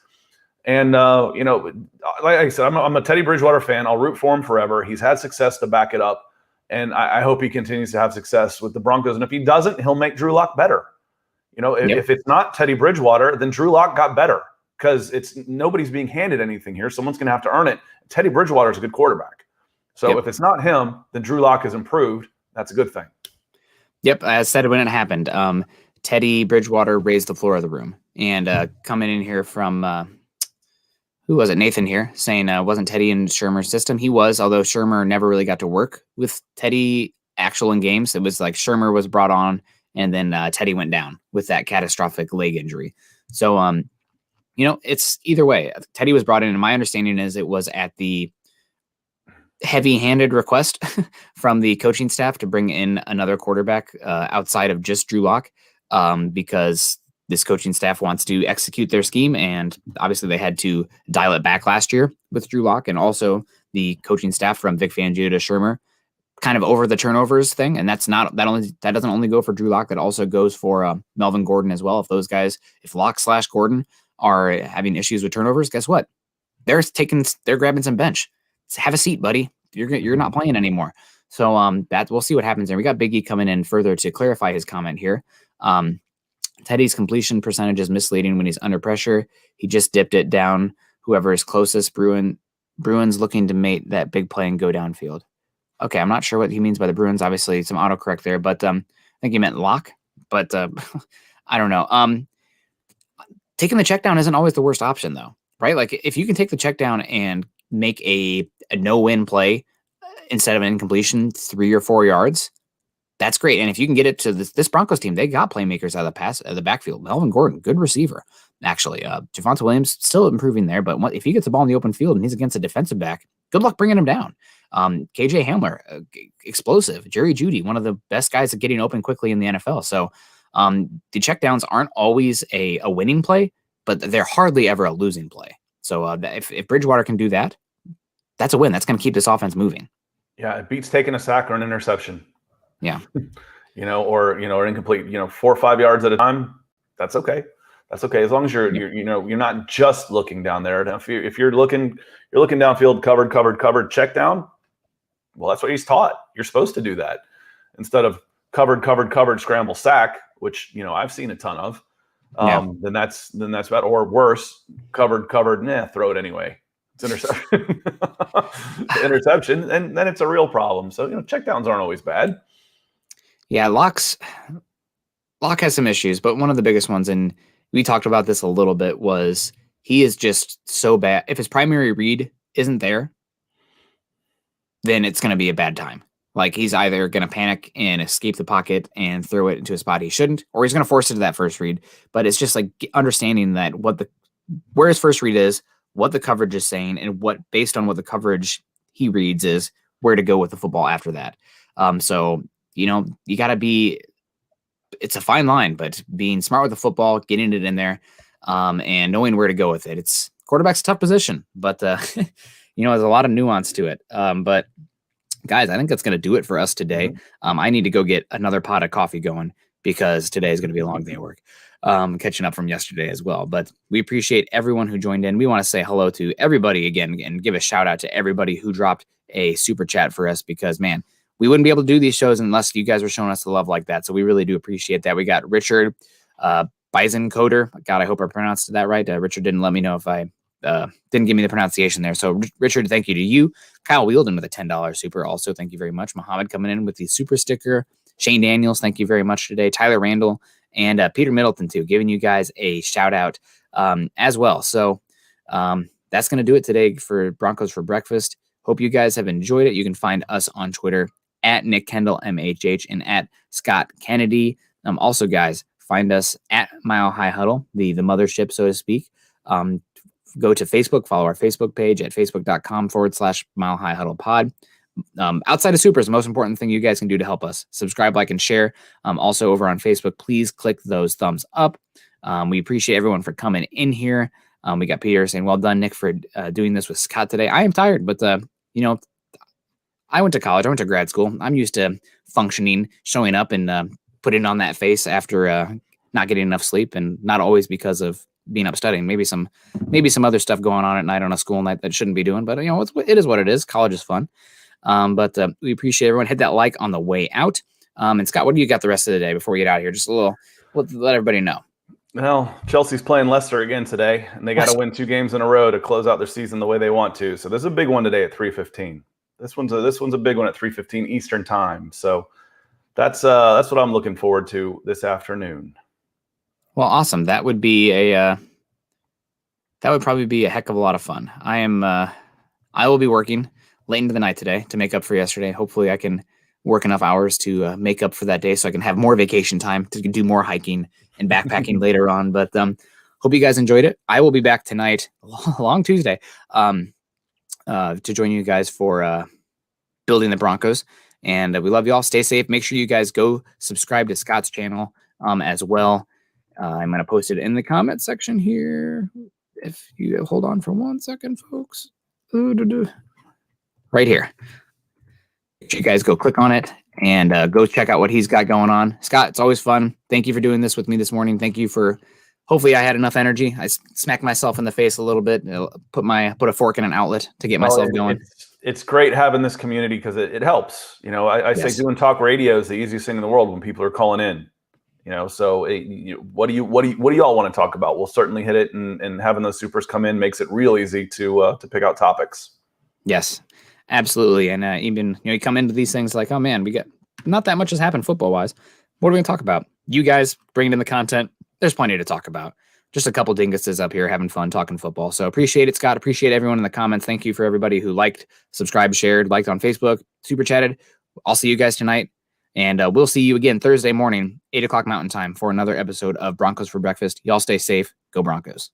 And, like I said, I'm a Teddy Bridgewater fan. I'll root for him forever. He's had success to back it up. And I hope he continues to have success with the Broncos. And if he doesn't, he'll make Drew Lock better. If it's not Teddy Bridgewater, then Drew Lock got better, because nobody's being handed anything here. Someone's going to have to earn it. Teddy Bridgewater is a good quarterback. So if it's not him, then Drew Lock has improved. That's a good thing. Yep. I said it when it happened. Teddy Bridgewater raised the floor of the room. And coming in here from who was it? Nathan here saying wasn't Teddy in Shermer's system? He was, although Shermer never really got to work with Teddy actual in games. It was like Shermer was brought on, and then Teddy went down with that catastrophic leg injury. So, it's either way. Teddy was brought in, and my understanding is it was at the heavy-handed request from the coaching staff to bring in another quarterback outside of just Drew Lock, because this coaching staff wants to execute their scheme, and obviously they had to dial it back last year with Drew Lock, and also the coaching staff from Vic Fangio to Shermer kind of over the turnovers thing. And that doesn't only go for Drew Lock. That also goes for Melvin Gordon as well. If Lock/Gordon are having issues with turnovers, guess what? They're grabbing some bench. Have a seat, buddy. You're not playing anymore. So we'll see what happens there. We got Big E coming in further to clarify his comment here. Teddy's completion percentage is misleading when he's under pressure. He just dipped it down. Whoever is closest, Bruins looking to mate that big play and go downfield. Okay, I'm not sure what he means by the Bruins. Obviously, some autocorrect there, but I think he meant Lock. But I don't know. Taking the check down isn't always the worst option, though, right? Like if you can take the check down and make a no-win play instead of an incompletion 3 or 4 yards, that's great. And if you can get it to this Broncos team, they got playmakers out of the backfield. Melvin Gordon, good receiver, actually. Javonte Williams still improving there, but if he gets the ball in the open field and he's against a defensive back, good luck bringing him down. KJ Hamler, explosive. Jerry Jeudy, one of the best guys at getting open quickly in the NFL. So the checkdowns aren't always a winning play, but they're hardly ever a losing play. So if Bridgewater can do that, that's a win. That's going to keep this offense moving. Yeah, it beats taking a sack or an interception. Yeah. Or incomplete, 4 or 5 yards at a time. That's okay. That's okay. As long as you're not just looking down there. Now, if you're looking downfield, covered, check down. Well, that's what he's taught. You're supposed to do that instead of covered, scramble, sack, which I've seen a ton of. Then that's bad. Or worse, covered, throw it anyway. It's interception. Interception, and then it's a real problem. So checkdowns aren't always bad. Yeah, Lock has some issues, but one of the biggest ones, and we talked about this a little bit, was he is just so bad. If his primary read isn't there, then it's going to be a bad time. Like he's either going to panic and escape the pocket and throw it into a spot he shouldn't, or he's going to force it to that first read. But it's just like understanding that where his first read is, what the coverage is saying, and based on what the coverage he reads is, where to go with the football after that. So you got to be. It's a fine line, but being smart with the football, getting it in there, and knowing where to go with it. Quarterback's a tough position, but there's a lot of nuance to it. But guys, I think that's going to do it for us today. I need to go get another pot of coffee going because today is going to be a long day of work. Catching up from yesterday as well. But we appreciate everyone who joined in. We want to say hello to everybody again and give a shout out to everybody who dropped a super chat for us because, man, we wouldn't be able to do these shows unless you guys were showing us the love like that. So we really do appreciate that. We got Richard Bison Coder. God, I hope I pronounced that right. Richard didn't let me know if I didn't give me the pronunciation there. So Richard, thank you to you. Kyle Wielden with a $10 super. Also, thank you very much. Muhammad coming in with the super sticker. Shane Daniels, thank you very much today. Tyler Randall and Peter Middleton too, giving you guys a shout out as well. So that's going to do it today for Broncos for Breakfast. Hope you guys have enjoyed it. You can find us on Twitter at Nick Kendell MHH and at Scott Kennedy. Also, guys, find us at Mile High Huddle, the mothership, so to speak. Go to Facebook, follow our Facebook page at facebook.com/Mile High Huddle Pod. Outside of supers, the most important thing you guys can do to help us: subscribe, like, and share. Also over on Facebook, please click those thumbs up. We appreciate everyone for coming in here. We got Peter saying, well done, Nick, for doing this with Scott today. I am tired, but I went to college. I went to grad school. I'm used to functioning, showing up, and putting on that face after not getting enough sleep, and not always because of being up studying. Maybe some other stuff going on at night on a school night that shouldn't be doing. But it is what it is. College is fun. But we appreciate everyone. Hit that like on the way out. And Scott, what do you got the rest of the day before we get out of here? Just a little, let everybody know. Well, Chelsea's playing Leicester again today, and they got to win 2 games in a row to close out their season the way they want to. So there's a big one today at 3:15. This one's a big one at 3:15 Eastern time. So that's what I'm looking forward to this afternoon. Well, awesome. That would probably be a heck of a lot of fun. I will be working late into the night today to make up for yesterday. Hopefully I can work enough hours to make up for that day so I can have more vacation time to do more hiking and backpacking later on. But hope you guys enjoyed it. I will be back tonight, long Tuesday, to join you guys for building the Broncos. And we love you all. Stay safe. Make sure you guys go subscribe to Scott's channel as well. I'm going to post it in the comment section here. If you hold on for 1 second, folks. Right here. You guys go click on it and go check out what he's got going on. Scott, it's always fun. Thank you for doing this with me this morning. Thank you for, hopefully I had enough energy. I smacked myself in the face a little bit, put a fork in an outlet to get myself going. It's great having this community because it helps. I say doing talk radio is the easiest thing in the world when people are calling in. So what do you all want to talk about? We'll certainly hit it, and having those supers come in makes it real easy to pick out topics. Yes, absolutely. And even you come into these things like, oh man, we got not that much has happened football wise. What are we gonna talk about? You guys bringing in the content. There's plenty to talk about. Just a couple dinguses up here having fun talking football. So appreciate it, Scott. Appreciate everyone in the comments. Thank you for everybody who liked, subscribed, shared, liked on Facebook, super chatted. I'll see you guys tonight. And we'll see you again Thursday morning, 8 o'clock Mountain Time for another episode of Broncos for Breakfast. Y'all stay safe. Go Broncos.